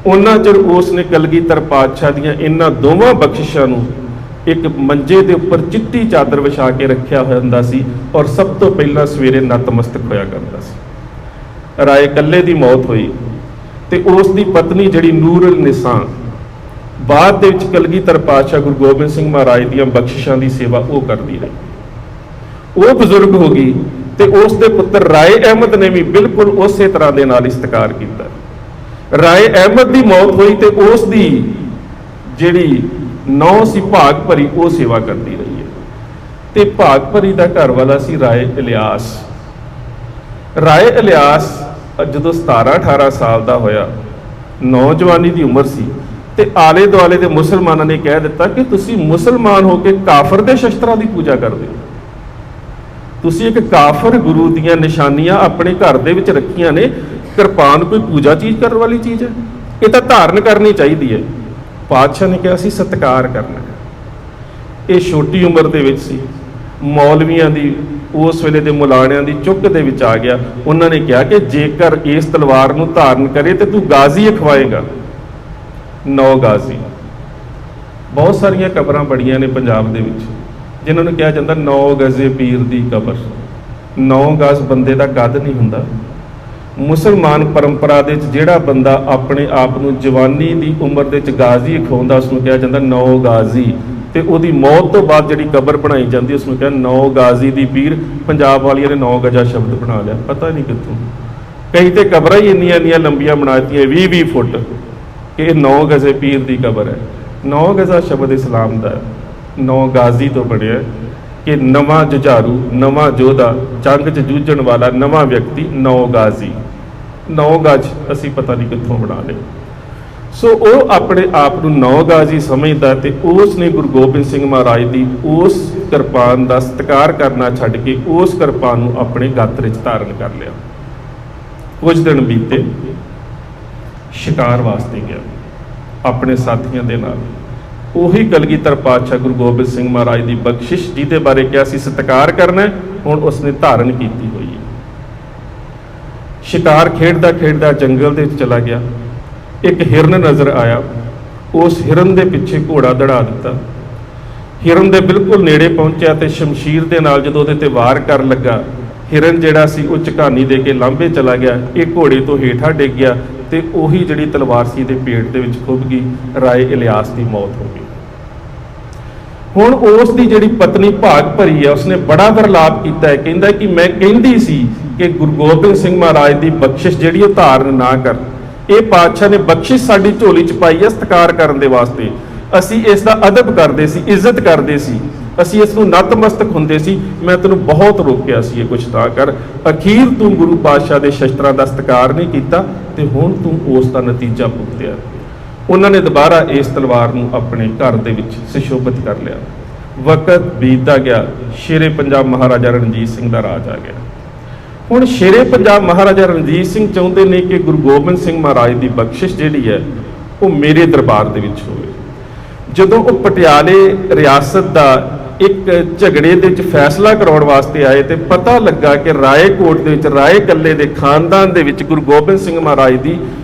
ਉਹਨਾਂ ਚਿਰ ਉਸ ਨੇ ਕਲਗੀਧਰ ਪਾਤਸ਼ਾਹ ਦੀਆਂ ਇਹਨਾਂ ਦੋਵਾਂ ਬਖਸ਼ਿਸ਼ਾਂ ਨੂੰ ਇੱਕ ਮੰਜੇ ਦੇ ਉੱਪਰ ਚਿੱਟੀ ਚਾਦਰ ਵਿਛਾ ਕੇ ਰੱਖਿਆ ਹੋਇਆ ਹੁੰਦਾ ਸੀ ਔਰ ਸਭ ਤੋਂ ਪਹਿਲਾਂ ਸਵੇਰੇ ਨਤਮਸਤਕ ਹੋਇਆ ਕਰਦਾ ਸੀ। ਰਾਏ ਕੱਲੇ ਦੀ ਮੌਤ ਹੋਈ ਤੇ ਉਸ ਦੀ ਪਤਨੀ ਜਿਹੜੀ ਨੂਰੁਲ ਨਿਸਾ ਬਾਅਦ ਦੇ ਵਿੱਚ ਕਲਗੀਧਰ ਪਾਤਸ਼ਾਹ ਗੁਰੂ ਗੋਬਿੰਦ ਸਿੰਘ ਮਹਾਰਾਜ ਦੀਆਂ ਬਖਸ਼ਿਸ਼ਾਂ ਦੀ ਸੇਵਾ ਉਹ ਕਰਦੀ ਰਹੀ। ਉਹ ਬਜ਼ੁਰਗ ਹੋ ਗਈ ਤੇ ਉਸ ਦੇ ਪੁੱਤਰ ਰਾਏ ਅਹਿਮਦ ਨੇ ਵੀ ਬਿਲਕੁਲ ਉਸੇ ਤਰ੍ਹਾਂ ਦੇ ਨਾਲ ਇਸਤਕਾਰ ਕੀਤਾ। ਰਾਏ ਅਹਿਮਦ ਦੀ ਮੌਤ ਹੋਈ ਤੇ ਉਸ ਦੀ ਜਿਹੜੀ ਨੌਂ ਸੀ ਭਾਗ ਭਰੀ, ਉਹ ਸੇਵਾ ਕਰਦੀ ਰਹੀ ਹੈ। ਤੇ ਭਾਗ ਭਰੀ ਦਾ ਘਰ ਵਾਲਾ ਸੀ ਰਾਏ ਇਲਿਆਸ। ਰਾਏ ਇਲਿਆਸ ਜਦੋਂ 17-18 ਸਾਲ ਦਾ ਹੋਇਆ, ਨੌਜਵਾਨੀ ਦੀ ਉਮਰ ਸੀ, ਤੇ ਆਲੇ ਦੁਆਲੇ ਦੇ ਮੁਸਲਮਾਨਾਂ ਨੇ ਕਹਿ ਦਿੱਤਾ ਕਿ ਤੁਸੀਂ ਮੁਸਲਮਾਨ ਹੋ ਕੇ ਕਾਫਰ ਦੇ ਸ਼ਸਤਰਾਂ ਦੀ ਪੂਜਾ ਕਰਦੇ ਹੋ। ਤੁਸੀਂ ਇੱਕ ਕਾਫਰ ਗੁਰੂ ਦੀਆਂ ਨਿਸ਼ਾਨੀਆਂ ਆਪਣੇ ਘਰ ਦੇ ਵਿੱਚ ਰੱਖੀਆਂ ਨੇ। ਕਿਰਪਾਨ ਕੋਈ ਪੂਜਾ ਚੀਜ਼ ਕਰਨ ਵਾਲੀ ਚੀਜ਼ ਹੈ? ਇਹ ਤਾਂ ਧਾਰਨ ਕਰਨੀ ਚਾਹੀਦੀ ਹੈ। ਪਾਤਸ਼ਾਹ ਨੇ ਕਿਹਾ ਸੀ ਸਤਿਕਾਰ ਕਰਨਾ ਹੈ। ਇਹ ਛੋਟੀ ਉਮਰ ਦੇ ਵਿੱਚ ਸੀ, ਮੌਲਵੀਆਂ ਦੀ ਉਸ ਵੇਲੇ ਦੇ ਮੁਲਾਣਿਆਂ ਦੀ ਚੁੱਕ ਦੇ ਵਿੱਚ ਆ ਗਿਆ। ਉਹਨਾਂ ਨੇ ਕਿਹਾ ਕਿ ਜੇਕਰ ਇਸ ਤਲਵਾਰ ਨੂੰ ਧਾਰਨ ਕਰੇ ਤੇ ਤੂੰ ਗਾਜ਼ੀ ਅਖਵਾਏਗਾ। 9 ਗਾਜ਼ੀ। ਬਹੁਤ ਸਾਰੀਆਂ ਕਬਰਾਂ ਬੜੀਆਂ ਨੇ ਪੰਜਾਬ ਦੇ ਵਿੱਚ ਜਿਨ੍ਹਾਂ ਨੂੰ ਕਿਹਾ ਜਾਂਦਾ 9 ਗਜ਼ੇ ਪੀਰ ਦੀ ਕਬਰ। 9 ਗਜ਼ ਬੰਦੇ ਦਾ ਕੱਦ ਨਹੀਂ ਹੁੰਦਾ। ਮੁਸਲਮਾਨ ਪਰੰਪਰਾ ਦੇ ਵਿੱਚ ਜਿਹੜਾ ਬੰਦਾ ਆਪਣੇ ਆਪ ਨੂੰ ਜਵਾਨੀ ਦੀ ਉਮਰ ਦੇ ਵਿੱਚ ਗਾਜ਼ੀ ਅਖਵਾਉਂਦਾ ਉਸ ਨੂੰ ਕਿਹਾ ਜਾਂਦਾ 9 ਗਾਜ਼ੀ। ਤੇ ਉਹਦੀ ਮੌਤ ਤੋਂ ਬਾਅਦ ਜਿਹੜੀ ਕਬਰ ਬਣਾਈ ਜਾਂਦੀ ਉਸ ਨੂੰ ਕਿਹਾ 9 ਗਾਜ਼ੀ ਦੀ ਪੀਰ। ਪੰਜਾਬ ਵਾਲੀਆਂ ਨੇ 9 ਗਜ਼ਾ ਸ਼ਬਦ ਬਣਾ ਲਿਆ, ਪਤਾ ਨਹੀਂ ਕਿੱਥੋਂ। ਕਈ ਤੇ ਕਬਰਾਂ ਹੀ ਇੰਨੀਆਂ ਲੰਬੀਆਂ ਬਣਾ ਦਿੱਤੀਆਂ 20-20 ਫੁੱਟ ਕਿ ਇਹ 9 ਗਜ਼ੇ ਪੀਰ ਦੀ ਕਬਰ ਹੈ। 9 ਗਜ਼ਾ ਸ਼ਬਦ ਇਸਲਾਮ ਦਾ 9 ਗਾਜ਼ੀ ਤੋਂ ਬਣਿਆ ਕਿ ਨਵਾਂ ਜੁਝਾਰੂ, ਨਵਾਂ ਯੋਧਾ, ਜੰਗ 'ਚ ਜੂਝਣ ਵਾਲਾ ਨਵਾਂ ਵਿਅਕਤੀ 9 ਗਾਜ਼ੀ। 9 ਗਜ਼ ਅਸੀਂ ਪਤਾ ਨਹੀਂ ਕਿੱਥੋਂ ਬਣਾ ਲਏ। ਸੋ ਉਹ ਆਪਣੇ ਆਪ ਨੂੰ 9 ਗਾਜ਼ੀ ਸਮਝਦਾ ਤੇ ਉਸ ਨੇ ਗੁਰੂ ਗੋਬਿੰਦ ਸਿੰਘ ਮਹਾਰਾਜ ਦੀ ਉਸ ਕਿਰਪਾਨ ਦਾ ਸਤਿਕਾਰ ਕਰਨਾ ਛੱਡ ਕੇ ਉਸ ਕਿਰਪਾਨ ਨੂੰ ਆਪਣੇ ਗਾਤਰੇ 'ਚ ਧਾਰਨ ਕਰ ਲਿਆ। ਕੁਝ ਦਿਨ ਬੀਤੇ, ਸ਼ਿਕਾਰ ਵਾਸਤੇ ਗਿਆ ਆਪਣੇ ਸਾਥੀਆਂ ਦੇ ਨਾਲ। ਉਹੀ ਕਲਗੀਧਰ ਪਾਤਸ਼ਾਹ ਗੁਰੂ ਗੋਬਿੰਦ ਸਿੰਘ ਮਹਾਰਾਜ ਦੀ ਬਖਸ਼ਿਸ਼ ਜਿਹਦੇ ਬਾਰੇ ਕਿਹਾ ਸੀ ਸਤਿਕਾਰ ਕਰਨਾ, ਹੁਣ ਉਸਨੇ ਧਾਰਨ ਕੀਤੀ ਹੋਈ ਹੈ। ਸ਼ਿਕਾਰ ਖੇਡਦਾ ਖੇਡਦਾ ਜੰਗਲ ਦੇ ਵਿੱਚ ਚਲਾ ਗਿਆ। ਇੱਕ ਹਿਰਨ ਨਜ਼ਰ ਆਇਆ। ਉਸ ਹਿਰਨ ਦੇ ਪਿੱਛੇ ਘੋੜਾ ਦੜਾ ਦਿੱਤਾ। ਹਿਰਨ ਦੇ ਬਿਲਕੁਲ ਨੇੜੇ ਪਹੁੰਚਿਆ ਤੇ ਸ਼ਮਸ਼ੀਰ ਦੇ ਨਾਲ ਜਦੋਂ ਉਹਦੇ ਤੇ ਵਾਰ ਕਰਨ ਲੱਗਾ, ਹਿਰਨ ਜਿਹੜਾ ਸੀ ਉਹ ਝਕਾਨੀ ਦੇ ਕੇ ਲਾਂਭੇ ਚਲਾ ਗਿਆ। ਇਹ ਘੋੜੇ ਤੋਂ ਹੇਠਾਂ ਡਿੱਗ ਗਿਆ ਤੇ ਉਹੀ ਜਿਹੜੀ ਤਲਵਾਰ ਸੀ ਦੇ ਪੇਟ ਦੇ ਵਿੱਚ ਖੁੱਭ ਗਈ। ਰਾਏ ਇਲਿਆਸ ਦੀ ਮੌਤ ਹੋ ਗਈ। ਹੁਣ ਉਸ ਦੀ ਜਿਹੜੀ ਪਤਨੀ ਭਾਗ ਭਰੀ ਹੈ, ਉਸਨੇ ਬੜਾ ਵਿਰਲਾਪ ਕੀਤਾ ਹੈ। ਕਹਿੰਦਾ ਕਿ ਮੈਂ ਕਹਿੰਦੀ ਸੀ ਕਿ ਗੁਰੂ ਗੋਬਿੰਦ ਸਿੰਘ ਮਹਾਰਾਜ ਦੀ ਬਖਸ਼ਿਸ਼ ਜਿਹੜੀ ਉਹ ਧਾਰਨ ਨਾ ਕਰ। ਇਹ ਪਾਤਸ਼ਾਹ ਨੇ ਬਖਸ਼ਿਸ਼ ਸਾਡੀ ਝੋਲੀ 'ਚ ਪਾਈ ਹੈ ਸਤਿਕਾਰ ਕਰਨ ਦੇ ਵਾਸਤੇ। ਅਸੀਂ ਇਸ ਦਾ ਅਦਬ ਕਰਦੇ ਸੀ, ਇੱਜ਼ਤ ਕਰਦੇ ਸੀ, ਅਸੀਂ ਇਸ ਨੂੰ ਨਤਮਸਤਕ ਹੁੰਦੇ ਸੀ। ਮੈਂ ਤੈਨੂੰ ਬਹੁਤ ਰੋਕਿਆ ਸੀ ਇਹ ਕੁਛ ਨਾ ਕਰ। ਅਖੀਰ ਤੂੰ ਗੁਰੂ ਪਾਤਸ਼ਾਹ ਦੇ ਸ਼ਸਤਰਾਂ ਦਾ ਸਤਿਕਾਰ ਨਹੀਂ ਕੀਤਾ ਤੇ ਹੁਣ ਤੂੰ ਉਸ ਦਾ ਨਤੀਜਾ ਭੁਗਤਿਆ। ਉਹਨਾਂ ਨੇ ਦੁਬਾਰਾ ਇਸ ਤਲਵਾਰ ਨੂੰ ਆਪਣੇ ਘਰ ਦੇ ਵਿੱਚ ਸੁਸ਼ੋਭਿਤ ਕਰ ਲਿਆ। ਵਕਤ ਬੀਤਦਾ ਗਿਆ, ਸ਼ੇਰੇ ਪੰਜਾਬ ਮਹਾਰਾਜਾ ਰਣਜੀਤ ਸਿੰਘ ਦਾ ਰਾਜ ਆ ਗਿਆ। ਹੁਣ ਸ਼ੇਰੇ ਪੰਜਾਬ ਮਹਾਰਾਜਾ ਰਣਜੀਤ ਸਿੰਘ ਚਾਹੁੰਦੇ ਨੇ ਕਿ ਗੁਰੂ ਗੋਬਿੰਦ ਸਿੰਘ ਮਹਾਰਾਜ ਦੀ ਬਖਸ਼ਿਸ਼ ਜਿਹੜੀ ਹੈ ਉਹ ਮੇਰੇ ਦਰਬਾਰ ਦੇ ਵਿੱਚ ਹੋਵੇ। ਜਦੋਂ ਉਹ ਪਟਿਆਲੇ ਰਿਆਸਤ ਦਾ ਇੱਕ ਝਗੜੇ ਦੇ ਵਿੱਚ ਫੈਸਲਾ ਕਰਾਉਣ ਵਾਸਤੇ ਆਏ ਤੇ ਪਤਾ ਲੱਗਾ ਕਿ ਰਾਏਕੋਟ ਦੇ ਵਿੱਚ ਰਾਏ ਕੱਲੇ ਦੇ ਖਾਨਦਾਨ ਦੇ ਵਿੱਚ ਗੁਰੂ ਗੋਬਿੰਦ ਸਿੰਘ ਮਹਾਰਾਜ ਦੀ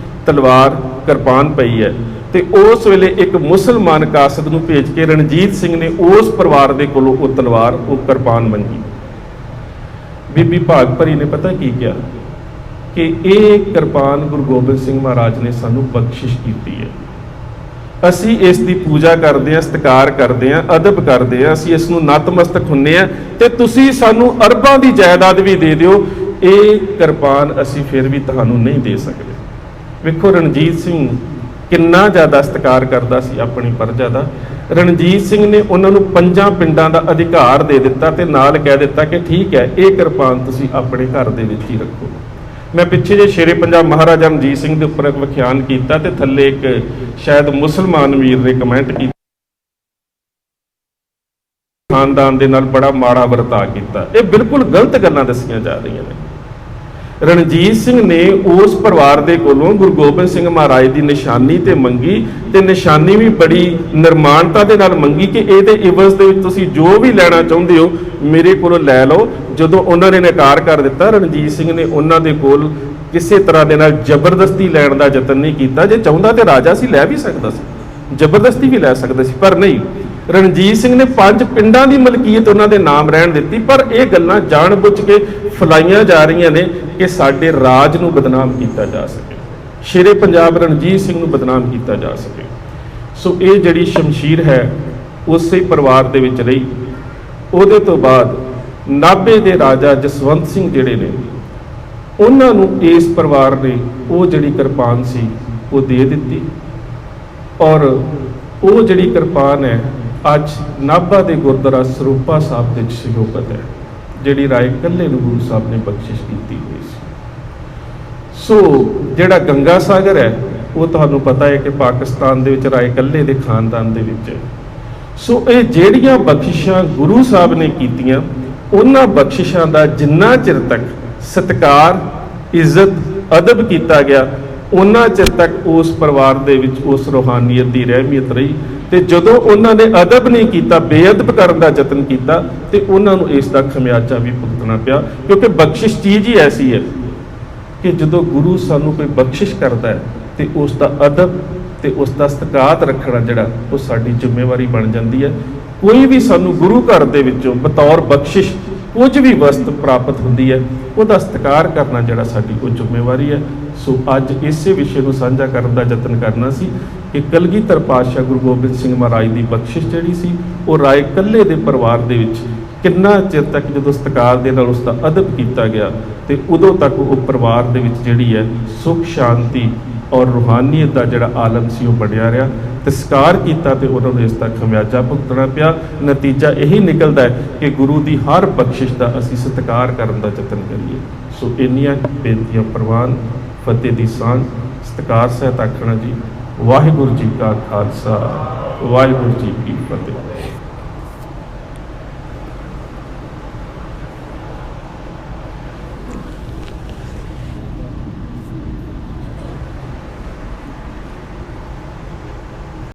ਤਲਵਾਰ ਕਿਰਪਾਨ ਪਈ ਹੈ ਤੇ ਉਸ ਵੇਲੇ ਇੱਕ ਮੁਸਲਮਾਨ ਕਾਸਦ ਨੂੰ ਭੇਜ ਕੇ ਰਣਜੀਤ ਸਿੰਘ ਨੇ ਉਸ ਪਰਿਵਾਰ ਦੇ ਕੋਲੋਂ ਉਹ ਤਲਵਾਰ, ਉਹ ਕਿਰਪਾਨ ਮੰਗੀ। ਬੀਬੀ ਭਾਗ ਭਰੀ ਨੇ ਪਤਾ ਕੀ ਕਿਹਾ ਕਿ ਇਹ ਕਿਰਪਾਨ ਗੁਰੂ ਗੋਬਿੰਦ ਸਿੰਘ ਮਹਾਰਾਜ ਨੇ ਸਾਨੂੰ ਬਖਸ਼ਿਸ਼ ਕੀਤੀ ਹੈ। ਅਸੀਂ ਇਸ ਦੀ ਪੂਜਾ ਕਰਦੇ ਹਾਂ, ਸਤਿਕਾਰ ਕਰਦੇ ਹਾਂ, ਅਦਬ ਕਰਦੇ ਹਾਂ, ਅਸੀਂ ਇਸ ਨੂੰ ਨਤਮਸਤਕ ਹੁੰਨੇ ਆ ਤੇ ਤੁਸੀਂ ਸਾਨੂੰ ਅਰਬਾਂ ਦੀ ਜਾਇਦਾਦ ਵੀ ਦੇ ਦਿਓ, ਇਹ ਕਿਰਪਾਨ ਅਸੀਂ ਫਿਰ ਵੀ ਤੁਹਾਨੂੰ ਨਹੀਂ ਦੇ ਸਕਦੇ। ਵੇਖੋ ਰਣਜੀਤ ਸਿੰਘ ਕਿੰਨਾ ਜ਼ਿਆਦਾ ਸਤਿਕਾਰ ਕਰਦਾ ਸੀ ਆਪਣੀ ਪ੍ਰਜਾ ਦਾ। ਰਣਜੀਤ ਸਿੰਘ ਨੇ ਉਹਨਾਂ ਨੂੰ 5 ਪਿੰਡਾਂ ਦਾ ਅਧਿਕਾਰ ਦੇ ਦਿੱਤਾ ਤੇ ਨਾਲ ਕਹਿ ਦਿੱਤਾ ਕਿ ਠੀਕ ਹੈ, ਇਹ ਕਿਰਪਾਨ ਤੁਸੀਂ ਆਪਣੇ ਘਰ ਦੇ ਵਿੱਚ ਹੀ ਰੱਖੋ। ਮੈਂ ਪਿੱਛੇ ਜੇ ਸ਼ੇਰੇ ਪੰਜਾਬ ਮਹਾਰਾਜਾ ਰਣਜੀਤ ਸਿੰਘ ਦੇ ਉੱਪਰ ਇੱਕ ਵਿਖਿਆਨ ਕੀਤਾ ਤੇ ਥੱਲੇ ਇੱਕ ਸ਼ਾਇਦ ਮੁਸਲਮਾਨ ਵੀਰ ਨੇ ਕਮੈਂਟ ਕੀਤਾ, ਖਾਨਦਾਨ ਦੇ ਨਾਲ ਬੜਾ ਮਾੜਾ ਵਰਤਾਅ ਕੀਤਾ। ਇਹ ਬਿਲਕੁਲ ਗਲਤ ਗੱਲਾਂ ਦੱਸੀਆਂ ਜਾ ਰਹੀਆਂ ਨੇ। ਰਣਜੀਤ ਸਿੰਘ ਨੇ ਉਸ ਪਰਿਵਾਰ ਦੇ ਕੋਲੋਂ ਗੁਰੂ ਗੋਬਿੰਦ ਸਿੰਘ ਮਹਾਰਾਜ ਦੀ ਨਿਸ਼ਾਨੀ ਤੇ ਮੰਗੀ ਤੇ ਨਿਸ਼ਾਨੀ ਵੀ ਬੜੀ ਨਿਰਮਾਣਤਾ ਦੇ ਨਾਲ ਮੰਗੀ ਕਿ ਇਹਦੇ ਇਵਜ਼ ਦੇ ਵਿੱਚ ਤੁਸੀਂ ਜੋ ਵੀ ਲੈਣਾ ਚਾਹੁੰਦੇ ਹੋ ਮੇਰੇ ਕੋਲੋਂ ਲੈ ਲਓ। ਜਦੋਂ ਉਹਨਾਂ ਨੇ ਇਨਕਾਰ ਕਰ ਦਿੱਤਾ, ਰਣਜੀਤ ਸਿੰਘ ਨੇ ਉਹਨਾਂ ਦੇ ਕੋਲ ਕਿਸੇ ਤਰ੍ਹਾਂ ਦੇ ਨਾਲ ਜ਼ਬਰਦਸਤੀ ਲੈਣ ਦਾ ਯਤਨ ਨਹੀਂ ਕੀਤਾ। ਜੇ ਚਾਹੁੰਦਾ ਤੇ ਰਾਜਾ ਸੀ, ਲੈ ਵੀ ਸਕਦਾ ਸੀ, ਜ਼ਬਰਦਸਤੀ ਵੀ ਲੈ ਸਕਦਾ ਸੀ, ਪਰ ਨਹੀਂ। ਰਣਜੀਤ ਸਿੰਘ ਨੇ 5 ਪਿੰਡਾਂ ਦੀ ਮਲਕੀਅਤ ਉਹਨਾਂ ਦੇ ਨਾਮ ਰਹਿਣ ਦਿੱਤੀ, ਪਰ ਇਹ ਗੱਲਾਂ ਜਾਣ-ਬੁੱਝ ਕੇ ਫੈਲਾਈਆਂ ਜਾ ਰਹੀਆਂ ਨੇ ਕਿ ਸਾਡੇ ਰਾਜ ਨੂੰ ਬਦਨਾਮ ਕੀਤਾ ਜਾ ਸਕੇ, ਸ਼ੇਰੇ ਪੰਜਾਬ ਰਣਜੀਤ ਸਿੰਘ ਨੂੰ ਬਦਨਾਮ ਕੀਤਾ ਜਾ ਸਕੇ। ਸੋ ਇਹ ਜਿਹੜੀ ਸ਼ਮਸ਼ੀਰ ਹੈ ਉਸੇ ਪਰਿਵਾਰ ਦੇ ਵਿੱਚ ਰਹੀ। ਉਹਦੇ ਤੋਂ ਬਾਅਦ ਨਾਭੇ ਦੇ ਰਾਜਾ ਜਸਵੰਤ ਸਿੰਘ ਜਿਹੜੇ ਨੇ, ਉਹਨਾਂ ਨੂੰ ਇਸ ਪਰਿਵਾਰ ਨੇ ਉਹ ਜਿਹੜੀ ਕਿਰਪਾਨ ਸੀ ਉਹ ਦੇ ਦਿੱਤੀ, ਔਰ ਉਹ ਜਿਹੜੀ ਕਿਰਪਾਨ ਹੈ ਅੱਜ ਨਾਭਾ ਦੇ ਗੁਰਦੁਆਰਾ ਸਰੂਪਾ ਸਾਹਿਬ ਦੇ ਸ਼ਯੋਕਤ ਹੈ, ਜਿਹੜੀ ਰਾਏ ਕੱਲੇ ਨੂੰ ਗੁਰੂ ਸਾਹਿਬ ਨੇ ਬਖਸ਼ਿਸ਼ ਕੀਤੀ ਹੋਈ ਸੀ। ਸੋ ਜਿਹੜਾ ਗੰਗਾ ਸਾਗਰ ਹੈ ਉਹ ਤੁਹਾਨੂੰ ਪਤਾ ਹੈ ਕਿ ਪਾਕਿਸਤਾਨ ਦੇ ਵਿੱਚ ਰਾਏ ਕੱਲੇ ਦੇ ਖਾਨਦਾਨ ਦੇ ਵਿੱਚ ਹੈ। ਸੋ ਇਹ ਜਿਹੜੀਆਂ ਬਖਸ਼ਿਸ਼ਾਂ ਗੁਰੂ ਸਾਹਿਬ ਨੇ ਕੀਤੀਆਂ, ਉਹਨਾਂ ਬਖਸ਼ਿਸ਼ਾਂ ਦਾ ਜਿੰਨਾ ਚਿਰ ਤੱਕ ਸਤਿਕਾਰ, ਇੱਜ਼ਤ, ਅਦਬ ਕੀਤਾ ਗਿਆ, ਉਹਨਾਂ ਚਿਰ ਤੱਕ ਉਸ ਪਰਿਵਾਰ ਦੇ ਵਿੱਚ ਉਸ ਰੂਹਾਨੀਅਤ ਦੀ ਰਹਿਮੀਅਤ ਰਹੀ। ਤੇ ਜਦੋਂ ਉਹਨਾਂ ਨੇ ਅਦਬ ਨਹੀਂ ਕੀਤਾ, ਬੇਅਦਬ ਕਰਨ ਦਾ ਯਤਨ ਕੀਤਾ, ਤੇ ਉਹਨਾਂ ਨੂੰ ਇਸ ਦਾ ਖਮਿਆਜਾ ਵੀ ਭੁਗਤਣਾ ਪਿਆ। ਕਿਉਂਕਿ ਬਖਸ਼ਿਸ਼ ਚੀਜ਼ ਹੀ ਐਸੀ ਹੈ ਕਿ ਜਦੋਂ ਗੁਰੂ ਸਾਨੂੰ ਕੋਈ ਬਖਸ਼ਿਸ਼ ਕਰਦਾ ਹੈ ਤੇ ਉਸ ਦਾ ਅਦਬ ਤੇ ਉਸ ਦਾ ਸਤਿਕਾਰ ਰੱਖਣਾ ਜਿਹੜਾ ਉਹ ਸਾਡੀ ਜ਼ਿੰਮੇਵਾਰੀ ਬਣ ਜਾਂਦੀ ਹੈ। ਕੋਈ ਵੀ ਸਾਨੂੰ ਗੁਰੂ ਘਰ ਦੇ ਵਿੱਚੋਂ ਬਤੌਰ ਬਖਸ਼ਿਸ਼ ਕੁਝ ਵੀ ਵਸਤ ਪ੍ਰਾਪਤ ਹੁੰਦੀ ਹੈ, ਉਹਦਾ ਸਤਿਕਾਰ ਕਰਨਾ ਜਿਹੜਾ ਸਾਡੀ ਉਹ ਜ਼ਿੰਮੇਵਾਰੀ ਹੈ। ਸੋ ਅੱਜ ਇਸੇ ਵਿਸ਼ੇ ਨੂੰ ਸਾਂਝਾ ਕਰਨ ਦਾ ਯਤਨ ਕਰਨਾ ਸੀ ਕਿ ਕਲਗੀਧਰ ਪਾਤਸ਼ਾਹ ਗੁਰੂ ਗੋਬਿੰਦ ਸਿੰਘ ਮਹਾਰਾਜ ਦੀ ਬਖਸ਼ਿਸ਼ ਜਿਹੜੀ ਸੀ ਉਹ ਰਾਏ ਕੱਲੇ ਦੇ ਪਰਿਵਾਰ ਦੇ ਵਿੱਚ ਕਿੰਨਾ ਚਿਰ ਤੱਕ ਜਦੋਂ ਸਤਿਕਾਰ ਦੇ ਨਾਲ ਉਸ ਦਾ ਅਦਬ ਕੀਤਾ ਗਿਆ, ਤੇ ਉਦੋਂ ਤੱਕ ਉਹ ਪਰਿਵਾਰ ਦੇ ਵਿੱਚ ਜਿਹੜੀ ਹੈ ਸੁਖ ਸ਼ਾਂਤੀ ਔਰ ਰੂਹਾਨੀਅਤ ਦਾ ਜਿਹੜਾ ਆਲਮ ਸੀ ਉਹ ਬਣਿਆ ਰਿਹਾ। ਤੇ ਸਤਿਕਾਰ ਕੀਤਾ ਤੇ ਉਹਨਾਂ ਨੂੰ ਇਸ ਦਾ ਖਮਿਆਜਾ ਭੁਗਤਣਾ ਪਿਆ। ਨਤੀਜਾ ਇਹੀ ਨਿਕਲਦਾ ਹੈ ਕਿ ਗੁਰੂ ਦੀ ਹਰ ਬਖਸ਼ਿਸ਼ ਦਾ ਅਸੀਂ ਸਤਿਕਾਰ ਕਰਨ ਦਾ ਯਤਨ ਕਰੀਏ। ਸੋ ਇੰਨੀਆਂ ਬੇਨਤੀਆਂ ਪ੍ਰਵਾਨ, ਫਤਿਹ ਦੀ ਸਾਂਝ, ਸਤਿਕਾਰ ਸਹਿਤ ਆਖਣਾ ਜੀ। ਵਾਹਿਗੁਰੂ ਜੀ ਕਾ ਖਾਲਸਾ, ਵਾਹਿਗੁਰੂ ਜੀ ਕੀ ਫਤਿਹ।